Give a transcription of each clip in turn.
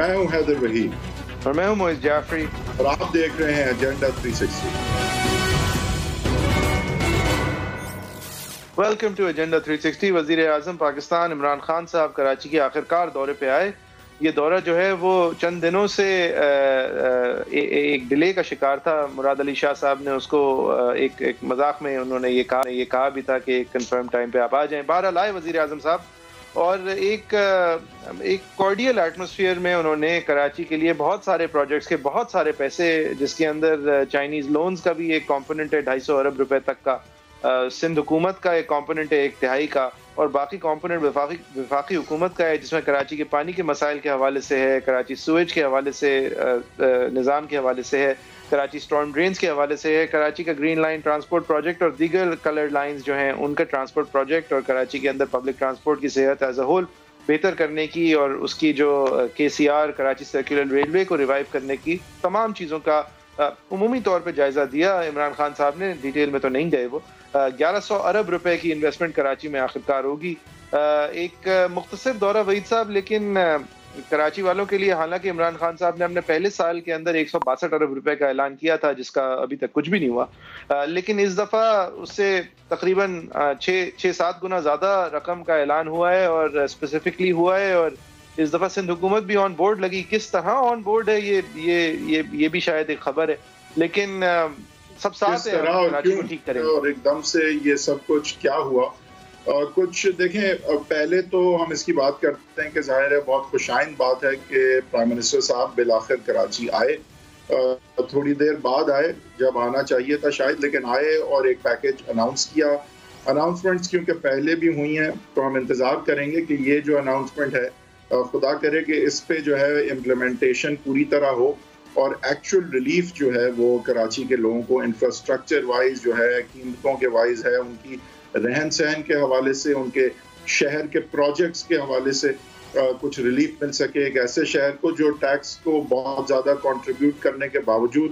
میں ہوں حیدر وحید اور میں ہوں معز جعفری اور آپ دیکھ رہے ہیں ایجنڈا 360۔ Welcome to agenda 360۔ وزیر اعظم پاکستان عمران خان صاحب کراچی کے آخرکار دورے پہ آئے۔ یہ دورہ جو ہے وہ چند دنوں سے ایک ڈیلے کا شکار تھا۔ مراد علی شاہ صاحب نے اس کو ایک مذاق میں انہوں نے یہ کہا بھی تھا کہ کنفرم ٹائم پہ آپ آ جائیں۔ بہرحال آئے وزیر اعظم صاحب، اور ایک کارڈیل ایٹماسفیئر میں انہوں نے کراچی کے لیے بہت سارے پروجیکٹس کے بہت سارے پیسے، جس کے اندر چائنیز لونز کا بھی ایک کمپوننٹ ہے 250 ارب روپے تک کا، سندھ حکومت کا ایک کمپوننٹ ہے 1/3 کا، اور باقی کمپوننٹ وفاقی حکومت کا ہے، جس میں کراچی کے پانی کے مسائل کے حوالے سے ہے، کراچی سویج کے حوالے سے، نظام کے حوالے سے ہے، کراچی سٹارم ڈرینز کے حوالے سے ہے، کراچی کا گرین لائن ٹرانسپورٹ پروجیکٹ اور دیگر کلرڈ لائنز جو ہیں ان کا ٹرانسپورٹ پروجیکٹ، اور کراچی کے اندر پبلک ٹرانسپورٹ کی صحت ایز اے ہول بہتر کرنے کی، اور اس کی جو KCR کراچی سرکولر ریلوے کو ریوائیو کرنے کی تمام چیزوں کا عمومی طور پہ جائزہ دیا عمران خان صاحب نے۔ ڈیٹیل میں تو نہیں گئے وہ۔ 1100 ارب روپے کی انویسٹمنٹ کراچی میں آخرکار ہوگی۔ ایک مختصر دورہ وحید صاحب، لیکن کراچی والوں کے لیے، حالانکہ عمران خان صاحب نے اپنے پہلے سال کے اندر 162 ارب روپے کا اعلان کیا تھا، جس کا ابھی تک کچھ بھی نہیں ہوا، لیکن اس دفعہ اس سے تقریباً 6-7 گنا زیادہ رقم کا اعلان ہوا ہے، اور اسپیسیفکلی ہوا ہے، اور اس دفعہ سندھ حکومت بھی آن بورڈ لگی۔ کس طرح آن بورڈ ہے یہ بھی شاید ایک خبر ہے، لیکن سب ساتھ ہیں کراچی کو ٹھیک کریں گے۔ اور ایک دم سے یہ سب کچھ کیا ہوا؟ کچھ دیکھیں، پہلے تو ہم اس کی بات کرتے ہیں کہ ظاہر ہے بہت خوشائند بات ہے کہ پرائم منسٹر صاحب بالآخر کراچی آئے۔ تھوڑی دیر بعد آئے، جب آنا چاہیے تھا شاید، لیکن آئے اور ایک پیکیج اناؤنس کیا۔ اناؤنسمنٹس کیونکہ پہلے بھی ہوئی ہیں تو ہم انتظار کریں گے کہ یہ جو اناؤنسمنٹ ہے، خدا کرے کہ اس پہ جو ہے امپلیمنٹیشن پوری طرح ہو، اور ایکچوئل ریلیف جو ہے وہ کراچی کے لوگوں کو انفراسٹرکچر وائز جو ہے، قیمتوں کے وائز ہے، ان کی رہن سہن کے حوالے سے، ان کے شہر کے پروجیکٹس کے حوالے سے کچھ ریلیف مل سکے۔ ایک ایسے شہر کو جو ٹیکس کو بہت زیادہ کنٹریبیوٹ کرنے کے باوجود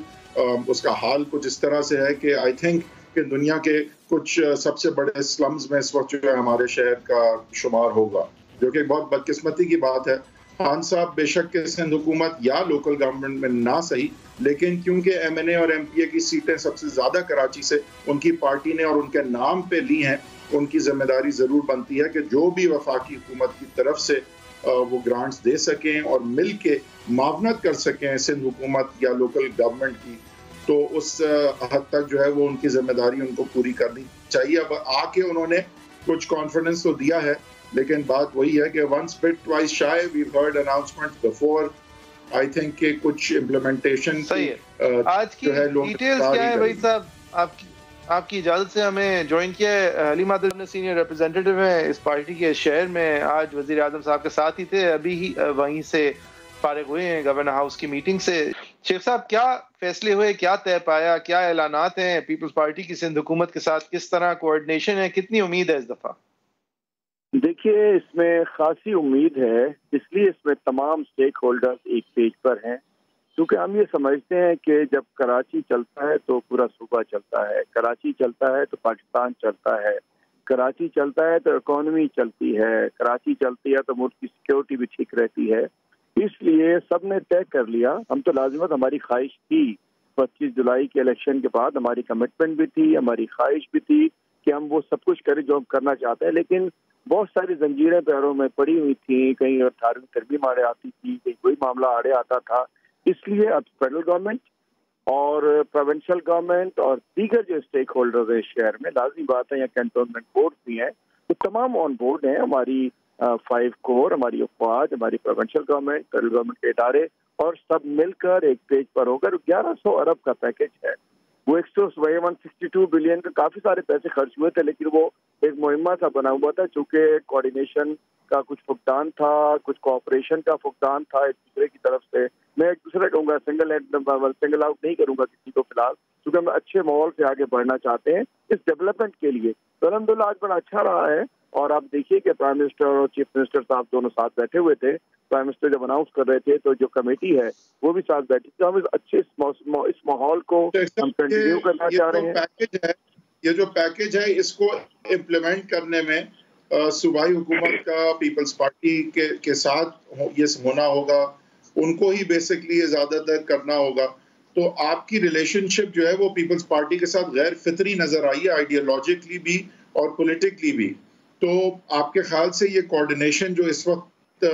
اس کا حال کچھ اس طرح سے ہے کہ آئی تھنک کہ دنیا کے کچھ سب سے بڑے سلمز میں اس وقت جو ہے ہمارے شہر کا شمار ہوگا، جو کہ بہت بدقسمتی کی بات ہے۔ خان صاحب بے شک کہ سندھ حکومت یا لوکل گورنمنٹ میں نہ صحیح، لیکن کیونکہ MNA اور MPA کی سیٹیں سب سے زیادہ کراچی سے ان کی پارٹی نے اور ان کے نام پہ لی ہیں، ان کی ذمہ داری ضرور بنتی ہے کہ جو بھی وفاقی حکومت کی طرف سے وہ گرانٹس دے سکیں اور مل کے معاونت کر سکیں سندھ حکومت یا لوکل گورنمنٹ کی، تو اس حد تک جو ہے وہ ان کی ذمہ داری ان کو پوری کرنی چاہیے۔ اب آ کے انہوں نے کچھ کانفیڈنس تو دیا ہے، لیکن بات وہی ہے کہ once bit twice shy, we've heard announcements before. I think کہ کچھ implementation صحیح ہے۔ آج کی ڈیٹیلز کیا ہے بھائی صاحب؟ آپ کی اجازت سے ہمیں جوائن کیا ہے حلیم عادل نے، سینئر ریپرزینٹیٹیو ہیں اس پارٹی کے شہر میں، آج وزیر اعظم صاحب کے ساتھ ہی تھے، ابھی ہی وہیں سے فارغ ہوئے ہیں گورنر ہاؤس کی میٹنگ سے۔ شیخ صاحب، کیا فیصلے ہوئے، کیا طے پایا، کیا اعلانات ہیں پیپلز پارٹی کی سندھ حکومت کے ساتھ، کس طرح کوآرڈینیشن ہے، کتنی امید ہے اس دفعہ؟ دیکھیے، اس میں خاصی امید ہے، اس لیے اس میں تمام سٹیک ہولڈرز ایک پیج پر ہیں، کیونکہ ہم یہ سمجھتے ہیں کہ جب کراچی چلتا ہے تو پورا صوبہ چلتا ہے، کراچی چلتا ہے تو پاکستان چلتا ہے، کراچی چلتا ہے تو اکانومی چلتی ہے، کراچی چلتی ہے تو ملک کی سیکیورٹی بھی ٹھیک رہتی ہے۔ اس لیے سب نے طے کر لیا، ہم تو لازمت ہماری خواہش تھی 25 جولائی کے الیکشن کے بعد، ہماری کمٹمنٹ بھی تھی، ہماری خواہش بھی تھی کہ ہم وہ سب کچھ کریں جو ہم کرنا چاہتے ہیں، لیکن بہت ساری زنجیریں پیروں میں پڑی ہوئی تھیں، کہیں 18ویں ترمیم آڑے آتی تھی، کہیں کوئی معاملہ آڑے آتا تھا۔ اس لیے اب فیڈرل گورنمنٹ اور پروونشل گورنمنٹ اور دیگر جو اسٹیک ہولڈرز ہیں شہر میں، لازمی بات ہے، یا کنٹونمنٹ بورڈ بھی ہیں، تو تمام آن بورڈ ہیں۔ ہماری 5 کور، ہماری افواج، ہماری پروونشل گورنمنٹ، فیڈرل گورنمنٹ کے ادارے، اور سب مل کر ایک پیج پر ہو کر 1100 ارب کا پیکج ہے۔ وہ 162 بلین کے کافی سارے پیسے خرچ ہوئے تھے، لیکن وہ ایک مہمہ سا بنا ہوا تھا، چونکہ کوآرڈینیشن کا کچھ فقدان تھا، کچھ کوآپریشن کا فقدان تھا ایک دوسرے کی طرف سے۔ میں ایک دوسرے کہوں گا، سنگل آؤٹ نہیں کروں گا کسی کو فی الحال، کیونکہ ہم اچھے ماحول سے آگے بڑھنا چاہتے ہیں اس ڈیولپمنٹ کے لیے۔ تو الحمدللہ آج بڑا اچھا رہا ہے، اور آپ دیکھیے کہ پرائم منسٹر اور چیف منسٹر صاحب دونوں ساتھ بیٹھے ہوئے تھے۔ پرائم منسٹر جب اناؤنس کر رہے تھے تو جو کمیٹی ہے وہ بھی ساتھ بیٹھی، تو ہم اس اچھے اس ماحول کو ہم کنٹینیو کرنا چاہ رہے ہیں۔ یہ جو پیکج ہے اس کو امپلیمنٹ کرنے میں صوبائی حکومت کا پیپلز پارٹی کے ساتھ یہ ہونا ہوگا، ان کو ہی بیسکلی یہ زیادہ تر کرنا ہوگا. تو آپ کی ریلیشن شپ جو ہے وہ پیپلز پارٹی کے ساتھ غیر فطری نظر آئی ہے, آئیڈیالوجیکلی بھی اور پولیٹکلی بھی. تو آپ کے خیال سے یہ کوارڈینیشن جو اس وقت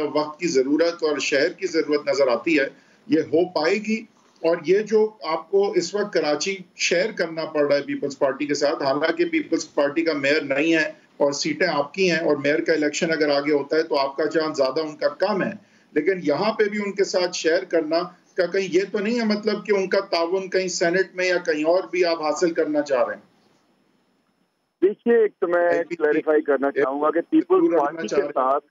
کی ضرورت اور شہر کی ضرورت نظر آتی ہے, یہ ہو پائے گی؟ اور یہ جو آپ کو اس وقت کراچی شیئر کرنا پڑ رہا ہے پیپلز پارٹی کے ساتھ, حالانکہ پیپلز پارٹی کا میئر نہیں ہے اور سیٹیں آپ کی ہیں, اور میئر کا الیکشن اگر آگے ہوتا ہے تو آپ کا چانس زیادہ ان کا کم ہے, لیکن یہاں پہ بھی ان کے ساتھ شیئر کرنا کا کہیں یہ تو نہیں ہے مطلب کہ ان کا تعاون کہیں سینٹ میں یا کہیں اور بھی آپ حاصل کرنا چاہ رہے ہیں؟ دیکھیے, ایک تو میں کلیریفائی کرنا چاہوں گا کہ پیپلز پارٹی کے ساتھ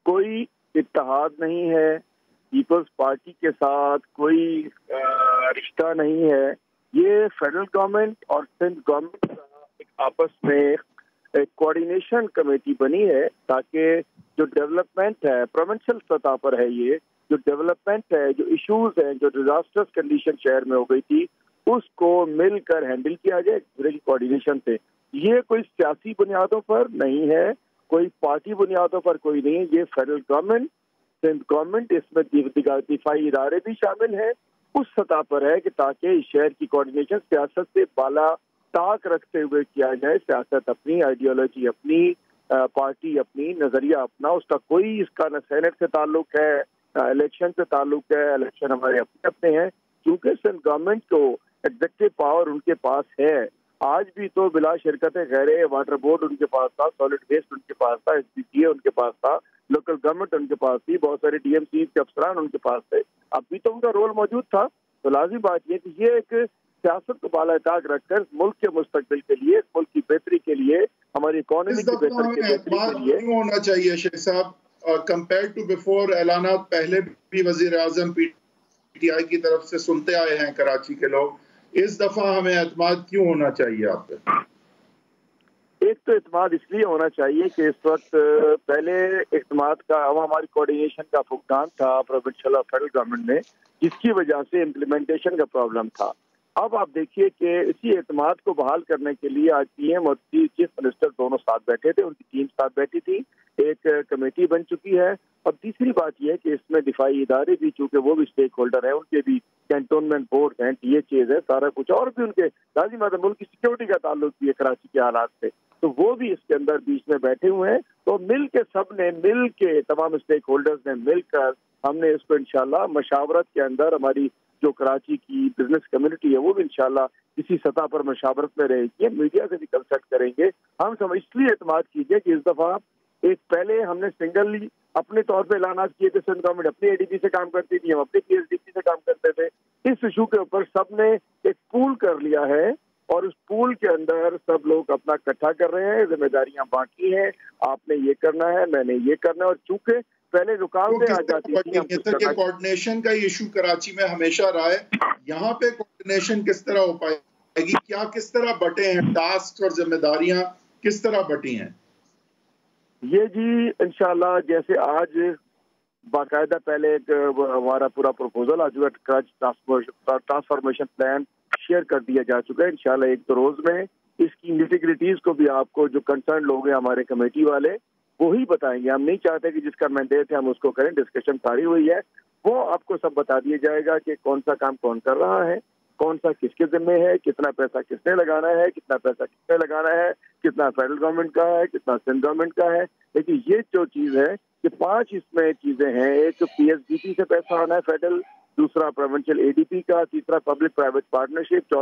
کوئی اتحاد نہیں ہے, پیپلز پارٹی کے ساتھ کوئی رشتہ نہیں ہے. یہ فیڈرل گورنمنٹ اور سندھ گورنمنٹ کا ایک آپس میں ایک کوارڈینیشن کمیٹی بنی ہے تاکہ جو ڈیولپمنٹ ہے پروونشل سطح پر ہے, یہ جو ڈیولپمنٹ ہے, جو ایشوز ہیں, جو ڈیزاسٹرس کنڈیشن شہر میں ہو گئی تھی, اس کو مل کر ہینڈل کیا جائے دوسرے کی کوارڈینیشن سے. یہ کوئی سیاسی بنیادوں پر نہیں ہے, کوئی پارٹی بنیادوں پر کوئی نہیں ہے. یہ فیڈرل گورنمنٹ, سندھ گورنمنٹ, اس میں دفاعی ادارے بھی شامل ہیں, اس سطح پر ہے کہ تاکہ اس شہر کی کوارڈینیشن سیاست سے بالا طاق رکھتے ہوئے کیا جائے. سیاست اپنی, آئیڈیالوجی اپنی, پارٹی اپنی, نظریہ اپنا, اس کا کوئی اس کا نہ سینٹ سے تعلق ہے نہ الیکشن سے تعلق ہے. الیکشن ہمارے اپنے اپنے ہیں, کیونکہ سندھ گورنمنٹ کو ایگزیکٹو پاور ان کے پاس ہے. آج بھی تو بلا شرکت غیر واٹر بورڈ ان کے پاس تھا, سالڈ ویسٹ ان کے پاس تھا, ایس پی سی اے ان کے پاس تھا, لوکل گورنمنٹ ان کے پاس تھی, بہت سارے ڈی ایم سی کے افسران ان کے پاس تھے. اب بھی تو ان کا رول موجود تھا. تو لازمی بات یہ کہ یہ ایک سیاست کو بالا طاق رکھ کر ملک کے مستقبل کے لیے, ملک کی بہتری کے لیے, ہماری اکانومی کی بہتری کے لیے ہونا چاہیے. شیخ صاحب, کمپیئر ٹو بیفور اعلانات پہلے بھی وزیر اعظم پی ٹی آئی کی طرف سے سنتے آئے ہیں کراچی کے لوگ, اس دفعہ ہمیں اعتماد کیوں ہونا چاہیے آپ پہ؟ ایک تو اعتماد اس لیے ہونا چاہیے کہ اس وقت پہلے اعتماد کا ہماری کوارڈینیشن کا فقدان تھا پروونشل اور فیڈرل گورنمنٹ میں, جس کی وجہ سے امپلیمنٹیشن کا پرابلم تھا. اب آپ دیکھیے کہ اسی اعتماد کو بحال کرنے کے لیے آج پی ایم اور چیف منسٹر دونوں ساتھ بیٹھے تھے, ان کی ٹیم ساتھ بیٹھی تھی, ایک کمیٹی بن چکی ہے. اور تیسری بات یہ ہے کہ اس میں دفاعی ادارے بھی, چونکہ وہ بھی اسٹیک ہولڈر ہیں, ان کے بھی کینٹونمنٹ بورڈ ہیں, ٹی ایچ ایز ہے, سارا کچھ, اور بھی ان کے لازمی بات ہے ملک کی سیکورٹی کا تعلق بھی ہے کراچی کے حالات سے, تو وہ بھی اس کے اندر بیچ میں بیٹھے ہوئے ہیں. تو مل کے سب نے مل کے, تمام اسٹیک ہولڈرز نے مل کر ہم نے اس کو انشاءاللہ مشاورت کے اندر, ہماری جو کراچی کی بزنس کمیونٹی ہے وہ بھی انشاءاللہ کسی سطح پر مشاورت میں رہے گی, میڈیا سے بھی کنسلٹ کریں گے. ہم سب اس لیے اعتماد کیجیے کہ اس دفعہ ایک پہلے ہم نے سنگلی اپنے طور پہ اعلانات کیے تھے, سندھ گورنمنٹ اپنی اے ڈی پی سے کام کرتی تھی, ہم اپنے پی ایس ڈی پی سے کام کرتے تھے. اس ایشو کے اوپر سب نے ایک پول کر لیا ہے, اور اس پول کے اندر سب لوگ اپنا اکٹھا کر رہے ہیں, ذمہ داریاں باقی ہیں, آپ نے یہ کرنا ہے, میں نے یہ کرنا ہے. اور چونکہ پہلے رکاوٹیں آ جاتی تھیں, کوارڈینیشن کا ایشو کراچی میں ہمیشہ رہا ہے, یہاں پہ کوارڈینیشن کس طرح ہو پائے گی؟ کیا کس طرح بٹے ہیں ٹاسک اور ذمہ داریاں, کس طرح بٹی ہیں؟ یہ جی انشاءاللہ جیسے آج باقاعدہ پہلے ایک ہمارا پورا پروپوزل آج ٹرانسفارمیشن پلان شیئر کر دیا جا چکا ہے. انشاءاللہ ایک دو روز میں اس کی نیٹی-گریٹیز کو بھی آپ کو جو کنسرن لوگ ہیں ہمارے کمیٹی والے وہی بتائیں گے. ہم نہیں چاہتے کہ جس کا مینڈیٹ ہے ہم اس کو کریں, ڈسکشن ساری ہوئی ہے, وہ آپ کو سب بتا دیا جائے گا کہ کون سا کام کون کر رہا ہے, کون سا کس کے ذمے ہے, کتنا پیسہ کس نے لگانا ہے, کتنا پیسہ کس نے لگانا ہے, کتنا فیڈرل گورنمنٹ کا ہے, کتنا سندھ گورنمنٹ کا ہے. لیکن یہ جو چیز ہے کہ 5 اس میں چیزیں ہیں, ایک پی ایس ڈی پی سے پیسہ آنا ہے فیڈرل, دوسرا پروونشل اے ڈی پی کا, تیسرا پبلک پرائیویٹ پارٹنرشپ,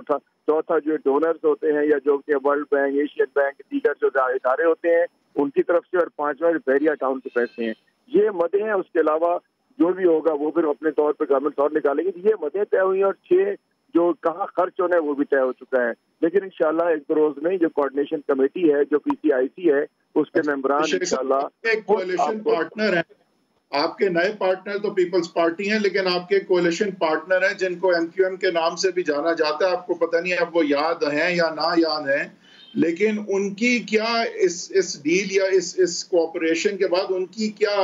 چوتھا جو ڈونرز ہوتے ہیں یا جو کہ ورلڈ بینک, ایشین بینک, دیگر جو ادارے ہوتے ہیں ان کی طرف سے, اور 5واں بحریہ ٹاؤن کے پیسے ہیں. یہ مدیں ہیں. اس کے علاوہ جو بھی ہوگا وہ پھر اپنے طور پہ گورنمنٹ اور نکالے گی. یہ مدیں طے ہوئی ہیں, اور 6 جو کہاں خرچ ہونا ہے وہ بھی طے ہو چکا ہے. لیکن انشاءاللہ ایک دو روز میں جو کوارڈینیشن کمیٹی ہے جو پی سی آئی سی ہے اس کے ممبران انشاءاللہ کولیشن پارٹنر ہیں. آپ کے نئے پارٹنر تو پیپلز پارٹی ہیں, لیکن آپ کے کولیشن پارٹنر ہیں جن کو ایم کیو ایم کے نام سے بھی جانا جاتا ہے. آپ کو پتہ نہیں اب وہ یاد ہیں یا نہ یاد ہیں, لیکن ان کی کیا اس ڈیل یا اس کوآپریشن کے بعد ان کی کیا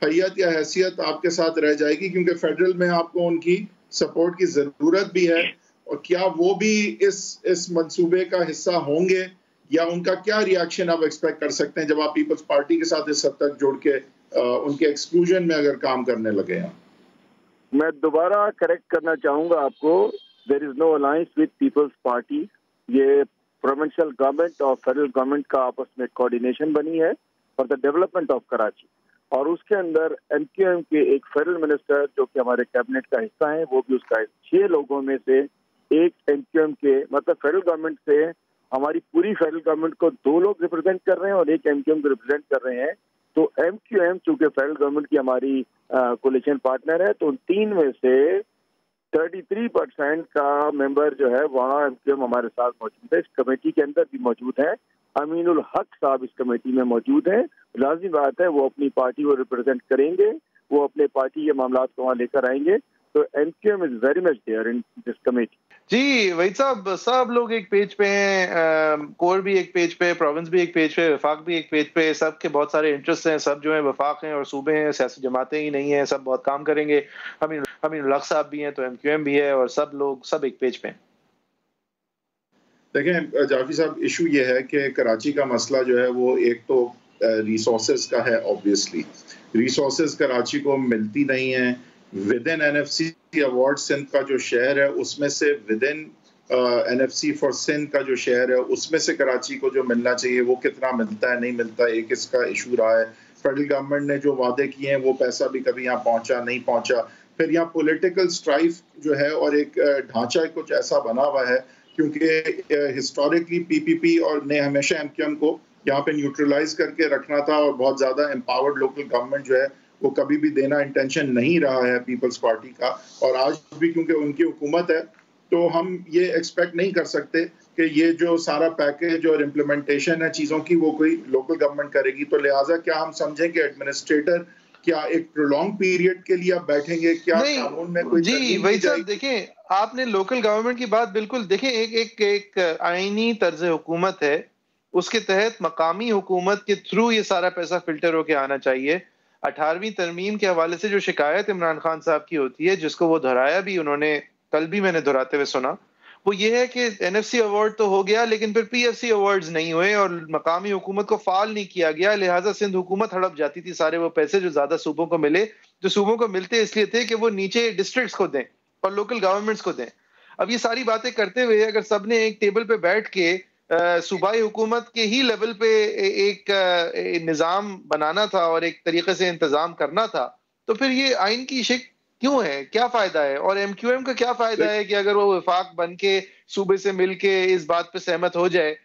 حیثیت یا حیثیت آپ کے ساتھ رہ جائے گی؟ کیونکہ فیڈرل میں آپ کو ان کی سپورٹ کی ضرورت بھی ہے, اور کیا وہ بھی اس منصوبے کا حصہ ہوں گے, یا ان کا کیا ری ایکشن آپ ایکسپیکٹ کر سکتے ہیں جب آپ پیپلز پارٹی کے ساتھ اس حد تک جوڑ کے ان کے ایکسکلوژن میں اگر کام کرنے لگے ہیں؟ میں دوبارہ کریکٹ کرنا چاہوں گا آپ کو. دیر از نو الائنس وتھ پیپلز پارٹی. یہ پروونشل گورنمنٹ اور فیڈرل گورنمنٹ کا آپس میں کوآرڈینیشن بنی ہے for the development of Karachi. اور اس کے اندر ایم کیو ایم کے ایک فیڈرل منسٹر جو کہ ہمارے کیبنٹ کا حصہ ہیں, وہ بھی اس کا 6 لوگوں میں سے ایک ایم کیو ایم کے, مطلب فیڈرل گورنمنٹ سے ہماری پوری فیڈرل گورنمنٹ کو 2 لوگ ریپرزینٹ کر رہے ہیں اور ایک ایم کیو ایم کو ریپرزینٹ کر رہے ہیں. تو ایم کیو ایم چونکہ فیڈرل گورنمنٹ کی ہماری کولیشن پارٹنر ہے, تو ان 3 میں سے 33% کا ممبر جو ہے وہاں ایم کیو ایم ہمارے ساتھ موجود ہے. اس کمیٹی کے اندر بھی موجود ہیں. امین الحق صاحب اس کمیٹی میں موجود ہیں. لازمی بات ہے وہ اپنی پارٹی کو ریپرزینٹ کریں گے, وہ اپنے پارٹی کے معاملات کو وہاں لے کر آئیں گے. تو M Q M is very much there in this committee. جی وحید صاحب, سب لوگ ایک پیج پہ ہیں, کور بھی ایک پیج پہ, پروونس بھی ایک پیج پہ, وفاق بھی ایک پیج پہ. سب کے بہت سارے انٹرسٹ ہیں, سب جو ہیں وفاق ہیں اور صوبے ہیں, سیاسی جماعتیں ہی نہیں ہیں, سب بہت کام کریں گے. امین الحق صاحب بھی ہیں تو ایم کیو ایم بھی ہے, اور سب لوگ سب ایک پیج پہ ہیں. دیکھیں جعفری صاحب, ایشو یہ ہے کہ کراچی کا مسئلہ جو ہے وہ ایک تو ریسورسز کا ہے. آبویسلی ریسورسز کراچی کو ملتی نہیں ہیں. Within N F C award Sindh کا جو شہر ہے اس میں سے, within N F C for Sindh کا جو شہر ہے اس میں سے کراچی کو جو ملنا چاہیے وہ کتنا ملتا ہے, نہیں ملتا. ایک اس کا ایشو رہا ہے. فیڈرل گورنمنٹ نے جو وعدے کیے ہیں وہ پیسہ بھی کبھی یہاں پہنچا نہیں پہنچا. پھر یہاں پولیٹیکل اسٹرائف جو ہے اور ایک ڈھانچہ کچھ ایسا بنا ہوا ہے, کیونکہ ہسٹوریکلی پی پی پی اور نے ہمیشہ ایم کیو ایم کو یہاں پہ نیوٹرلائز کر کے رکھنا تھا, اور بہت زیادہ امپاورڈ لوکل گورنمنٹ جو ہے وہ کبھی بھی دینا انٹینشن نہیں رہا ہے پیپلز پارٹی کا. اور آج بھی کیونکہ ان کی حکومت ہے تو ہم یہ ایکسپیکٹ نہیں کر سکتے کہ یہ جو سارا پیکیج اور امپلیمنٹیشن ہے چیزوں کی وہ کوئی لوکل گورنمنٹ کرے گی. تو لہٰذا کیا ہم سمجھیں کہ ایڈمنسٹریٹر کیا ایک پرولونگ پیریڈ کے لیے آپ بیٹھیں گے, کیا قانون میں کوئی جی وہی صاحب دیکھیں, آپ نے لوکل گورنمنٹ کی بات بالکل دیکھیں, ایک آئینی طرز حکومت ہے, اس کے تحت مقامی حکومت کے تھرو یہ سارا پیسہ فلٹر ہو کے آنا چاہیے. 18ویں ترمیم کے حوالے سے جو شکایت عمران خان صاحب کی ہوتی ہے, جس کو وہ دہرایا بھی انہوں نے, کل بھی میں نے دہراتے ہوئے سنا, وہ یہ ہے کہ این ایف سی ایوارڈ تو ہو گیا لیکن پھر پی ایف سی ایوارڈز نہیں ہوئے اور مقامی حکومت کو فعال نہیں کیا گیا. لہٰذا سندھ حکومت ہڑپ جاتی تھی سارے وہ پیسے جو زیادہ صوبوں کو ملے, جو صوبوں کو ملتے اس لیے تھے کہ وہ نیچے ڈسٹرکٹس کو دیں اور لوکل گورنمنٹس کو دیں. اب یہ ساری باتیں کرتے ہوئے اگر سب نے ایک ٹیبل پہ بیٹھ کے صوبائی حکومت کے ہی لیول پہ ایک نظام بنانا تھا اور ایک طریقے سے انتظام کرنا تھا, تو پھر یہ آئین کی شک کیوں ہے, کیا فائدہ ہے؟ اور ایم کیو ایم کا کیا فائدہ ہے کہ اگر وہ وفاق بن کے صوبے سے مل کے اس بات پہ سہمت ہو جائے,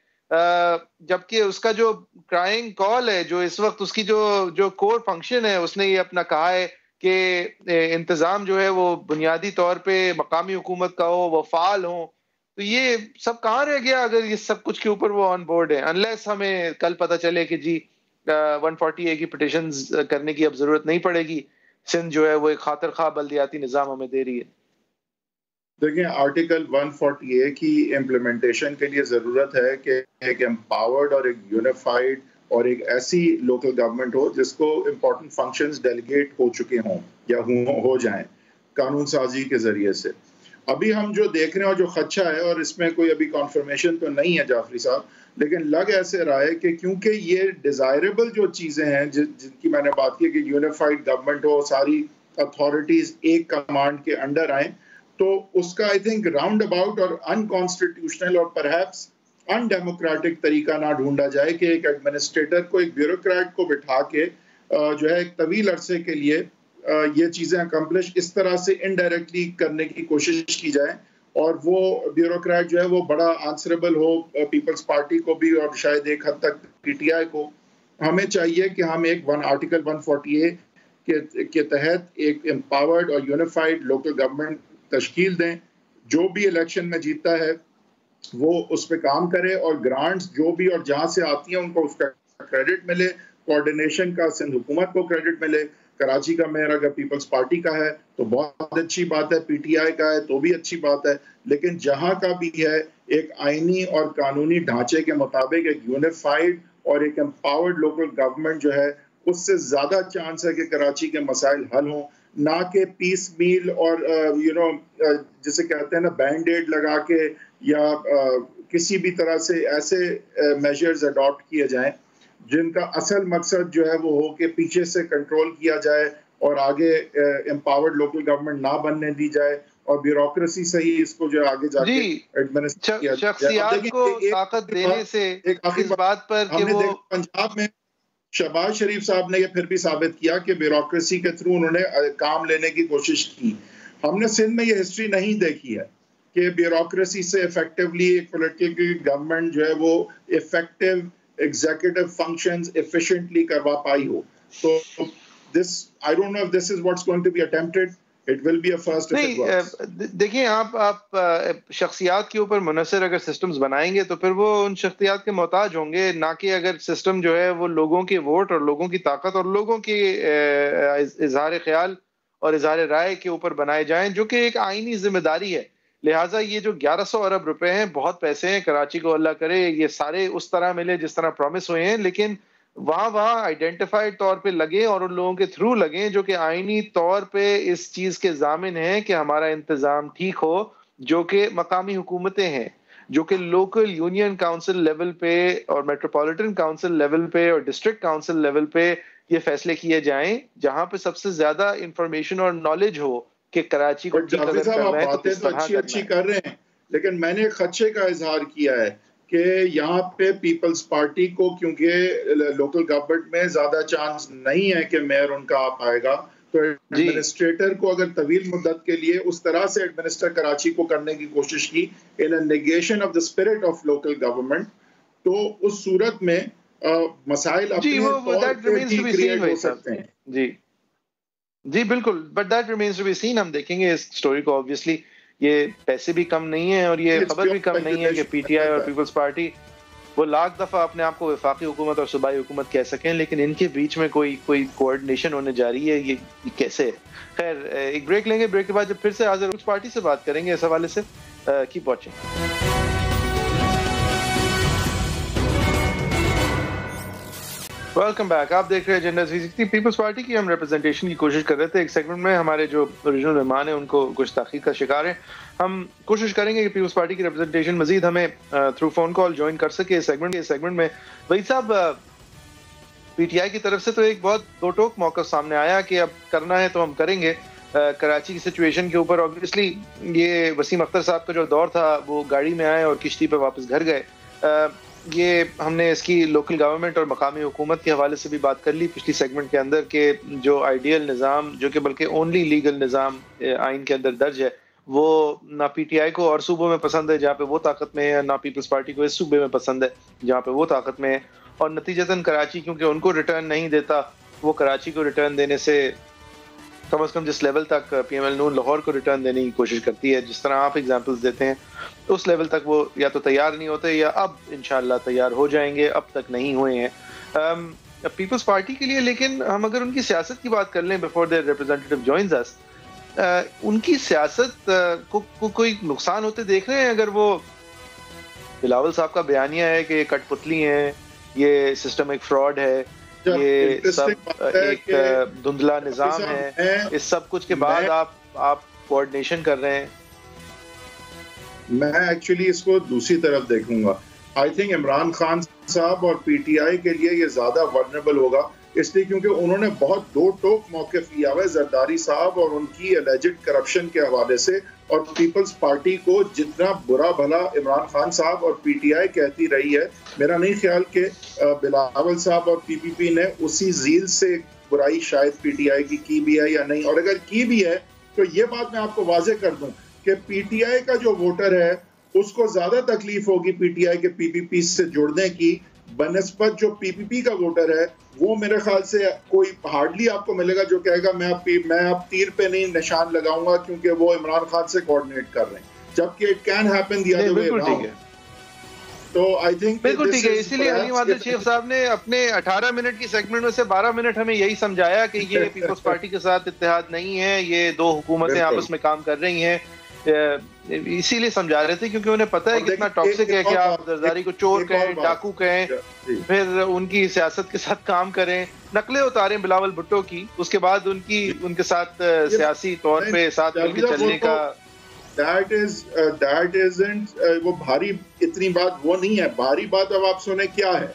جبکہ اس کا جو کرائنگ کال ہے, جو اس وقت اس کی جو کور فنکشن ہے, اس نے یہ اپنا کہا ہے کہ انتظام جو ہے وہ بنیادی طور پہ مقامی حکومت کا ہو, وہ فعال ہوں. تو یہ سب کہاں رہ گیا اگر یہ سب کچھ کے اوپر وہ آن بورڈ ہے, انلیس ہمیں کل پتہ چلے کہ جی 140A کی پٹیشنز کرنے کی اب ضرورت نہیں پڑے گی, سندھ جو ہے وہ ایک خاطر خواہ بلدیاتی نظام ہمیں دے رہی ہے. دیکھیں آرٹیکل 140A کی امپلیمنٹیشن کے لیے ضرورت ہے کہ ایک امپاورڈ اور ایک یونیفائڈ اور ایک ایسی لوکل گورنمنٹ ہو جس کو امپورٹنٹ فنکشنز ڈیلیگیٹ ہو چکے ہوں یا ہو جائیں قانون سازی کے ذریعے سے. ابھی ہم جو دیکھ رہے ہیں اور جو خدشہ ہے, اور اس میں کوئی ابھی کنفرمیشن تو نہیں ہے جعفری صاحب, لیکن لگ ایسے رہا ہے کہ کیونکہ یہ ڈیزائربل جو چیزیں ہیں جن کی میں نے بات کی کہ یونیفائڈ گورنمنٹ ہو, ساری اتھارٹیز ایک کمانڈ کے انڈر آئیں, تو اس کا آئی تھنک راؤنڈ اباؤٹ اور انکانسٹیٹیوشنل اور پرہیپس ان ڈیموکریٹک طریقہ نہ ڈھونڈا جائے کہ ایک ایڈمنسٹریٹر کو, ایک بیوروکریٹ کو بٹھا کے جو ہے ایک طویل عرصے کے لیے یہ چیزیں اکمپلش اس طرح سے انڈائریکٹلی کرنے کی کوشش کی جائے, اور وہ بیوروکریٹ جو ہے وہ بڑا آنسریبل ہو پیپلز پارٹی کو بھی اور شاید ایک حد تک پی ٹی آئی کو. ہمیں چاہیے کہ ہم ایک آرٹیکل 140A کے تحت ایک امپاورڈ اور یونیفائڈ لوکل گورنمنٹ تشکیل دیں. جو بھی الیکشن میں جیتتا ہے وہ اس پہ کام کرے, اور گرانٹس جو بھی اور جہاں سے آتی ہیں ان کو اس کا کریڈٹ ملے, کوارڈینیشن کا سندھ حکومت کو کریڈٹ ملے. کراچی کا میئر اگر پیپلز پارٹی کا ہے تو بہت اچھی بات ہے, پی ٹی آئی کا ہے تو بھی اچھی بات ہے, لیکن جہاں کا بھی ہے ایک آئینی اور قانونی ڈھانچے کے مطابق ایک یونیفائڈ اور ایک امپاورڈ لوکل گورنمنٹ جو ہے, اس سے زیادہ چانس ہے کہ کراچی کے مسائل حل ہوں, نہ کہ پیس میل اور جسے کہتے ہیں نا بینڈ ایڈ لگا کے یا کسی بھی طرح سے ایسے میجرز اڈاپٹ کیے جائیں جن کا اصل مقصد جو ہے وہ ہو کہ پیچھے سے کنٹرول کیا جائے اور آگے امپاورڈ لوکل گورنمنٹ نہ بننے دی جائے اور بیوروکریسی سے ہی اس کو جو آگے جا کے ایڈمنسٹر کیا جائے. شخصیات کو طاقت دینے سے اس بات پر کہ وہ پنجاب میں شہباز شریف صاحب نے یہ پھر بھی ثابت کیا کہ بیوروکریسی کے تھرو انہوں نے کام لینے کی کوشش کی. ہم نے سندھ میں یہ ہسٹری نہیں دیکھی ہے کہ بیوروکریسی سے افیکٹولی ایک پولیٹیکل گورنمنٹ جو ہے وہ افیکٹو ایگزیکٹو فنکشنز ایفیشینٹلی کروا پائی ہو. تو I don't know if this is what's going to be attempted. It will be a first if it works. دیکھیں آپ شخصیات کے اوپر منحصر اگر سسٹمز بنائیں گے تو پھر وہ ان شخصیات کے محتاج ہوں گے، نہ کہ اگر سسٹم جو ہے وہ لوگوں کے ووٹ اور لوگوں کی طاقت اور لوگوں کے اظہار خیال اور اظہار رائے کے اوپر بنائے جائیں، جو کہ ایک آئینی ذمہ داری ہے. لہٰذا یہ جو 1100 ارب روپے ہیں بہت پیسے ہیں. کراچی کو اللہ کرے یہ سارے اس طرح ملے جس طرح پرومس ہوئے ہیں، لیکن وہاں آئیڈینٹیفائڈ طور پہ لگیں اور ان لوگوں کے تھرو لگیں جو کہ آئینی طور پہ اس چیز کے ضامن ہیں کہ ہمارا انتظام ٹھیک ہو، جو کہ مقامی حکومتیں ہیں، جو کہ لوکل یونین کاؤنسل لیول پہ اور میٹروپولیٹن کاؤنسل لیول پہ اور ڈسٹرکٹ کاؤنسل لیول پہ یہ فیصلے کیے جائیں، جہاں پہ سب سے زیادہ انفارمیشن اور نالج ہو کہ کراچی کو ٹھیک اگر کرنا ہے تو کس طرح کرنا ہے. اچھی کر رہے ہیں، لیکن میں نے ایک خدشے کا اظہار کیا ہے کہ یہاں پہ پیپلز پارٹی کو کیونکہ لوکل گورنمنٹ میں زیادہ چانس نہیں ہے کہ میئر ان کا آ پائے گا، تو ایڈمنسٹریٹر کو اگر طویل مدت کے لیے اس طرح سے ایڈمنسٹر کراچی کو کرنے کی کوشش کی in a negation of the spirit of local government, تو اس صورت میں مسائل اپنے طور پہ ہی کریٹ ہو سکتے ہیں. جی بالکل، but that remains to be seen. ہم دیکھیں گے اس سٹوری کو. آبویسلی یہ پیسے بھی کم نہیں ہیں اور یہ خبر بھی کم نہیں ہے کہ پی ٹی آئی اور پیپلز پارٹی وہ لاکھ دفعہ اپنے آپ کو وفاقی حکومت اور صوبائی حکومت کہہ سکیں، لیکن ان کے بیچ میں کوئی کوآرڈینیشن ہونے جا رہی ہے، یہ کیسے ہے؟ خیر ایک بریک لیں گے، بریک کے بعد جب پھر سے حاضر پیپلز پارٹی سے بات کریں گے اس حوالے سے. Keep watching. Welcome back. آپ دیکھ رہے ہیں ایجنڈا 360. پیپلز پارٹی کی ہم ریپرزنٹیشن کی کوشش کر رہے تھے. ایک سیگمنٹ میں ہمارے جو اوریجنل مہمان ہیں ان کو کچھ تاخیر کا شکار ہیں. ہم کوشش کریں گے کہ پیپلز پارٹی کی ریپرزنٹیشن مزید ہمیں تھرو فون کال جوائن کر سکے اس سیگمنٹ میں. وحید صاحب، پی ٹی آئی کی طرف سے تو ایک بہت دو ٹوک موقف سامنے آیا کہ اب کرنا ہے تو ہم کریں گے کراچی کی سچویشن کے اوپر. آبویسلی یہ وسیم اختر صاحب کا جو دور تھا وہ گاڑی میں آئے اور کشتی پہ واپس گھر گئے. یہ ہم نے اس کی لوکل گورنمنٹ اور مقامی حکومت کے حوالے سے بھی بات کر لی پچھلی سیگمنٹ کے اندر کہ جو آئیڈیل نظام، جو کہ بلکہ اونلی لیگل نظام آئین کے اندر درج ہے، وہ نہ پی ٹی آئی کو اور صوبوں میں پسند ہے جہاں پہ وہ طاقت میں ہے، نہ پیپلز پارٹی کو اس صوبے میں پسند ہے جہاں پہ وہ طاقت میں ہے. اور نتیجتاً کراچی کیونکہ ان کو ریٹرن نہیں دیتا، وہ کراچی کو ریٹرن دینے سے کم از کم جس لیول تک پی ایم ایل نون لاہور کو ریٹرن دینے کی کوشش کرتی ہے، جس طرح آپ ایگزامپلز دیتے ہیں، اس لیول تک وہ یا تو تیار نہیں ہوتے یا اب انشاءاللہ تیار ہو جائیں گے، اب تک نہیں ہوئے ہیں پیپلز پارٹی کے لیے. لیکن ہم اگر ان کی سیاست کی بات کر لیں بیفور دیئر ریپرزینٹیٹو جوائنز اس، ان کی سیاست کو کوئی نقصان ہوتے دیکھ رہے ہیں؟ اگر وہ بلاول صاحب کا بیانیہ ہے کہ یہ کٹ پتلی ہیں، یہ سسٹم ایک فراڈ ہے، یہ سب ایک دھندلا نظام ہے، اس سب کچھ کے بعد آپ کوآرڈینیشن کر رہے ہیں. میں ایکچولی اس کو دوسری طرف دیکھوں گا. آئی تھنک عمران خان صاحب اور پی ٹی آئی کے لیے یہ زیادہ ورنیبل ہوگا، اس لیے کیونکہ انہوں نے بہت دو ٹوک موقف لیا ہوا ہے زرداری صاحب اور ان کی الیجڈ کرپشن کے حوالے سے. اور پیپلز پارٹی کو جتنا برا بھلا عمران خان صاحب اور پی ٹی آئی کہتی رہی ہے، میرا نہیں خیال کہ بلاول صاحب اور پی پی پی نے اسی ذیل سے برائی شاید پی ٹی آئی کی بھی ہے یا نہیں. اور اگر کی بھی ہے تو یہ بات میں آپ کو واضح کر دوں کہ پی ٹی آئی کا جو ووٹر ہے اس کو زیادہ تکلیف ہوگی پی ٹی آئی کے پی پی پی سے جڑنے کی بنسبت جو پی پی پی کا ووٹر ہے. وہ میرے خیال سے کوئی ہارڈلی آپ کو ملے گا جو کہے گا میں اب تیر پہ نہیں نشان لگاؤں گا کیونکہ وہ عمران خان سے کوآرڈینیٹ کر رہے ہیں، جبکہ it can happen the other way around. تو آئی تھنک بالکل ٹھیک ہے. اسی لیے حلیم عادل شیخ صاحب نے اپنے 18 منٹ کی سیگمنٹ میں سے 12 منٹ ہمیں یہی سمجھایا کہ یہ پیپلز پارٹی کے ساتھ اتحاد نہیں ہے، یہ دو حکومتیں آپس میں کام کر رہی ہیں. اسی لیے سمجھا رہے تھے کیونکہ انہیں پتا ہے کتنا ٹاکسک ہے کہ آپ زرداری کو چور کہیں، ڈاکو کہیں، پھر ان کی سیاست کے ساتھ کام کریں، نقلیں اتاریں بلاول بھٹو کی، اس کے بعد ان کے ساتھ سیاسی طور پہ ساتھ مل کے چلنے کا. That isn't وہ بھاری اتنی بات وہ نہیں ہے. بھاری بات اب آپ سنیں کیا ہے.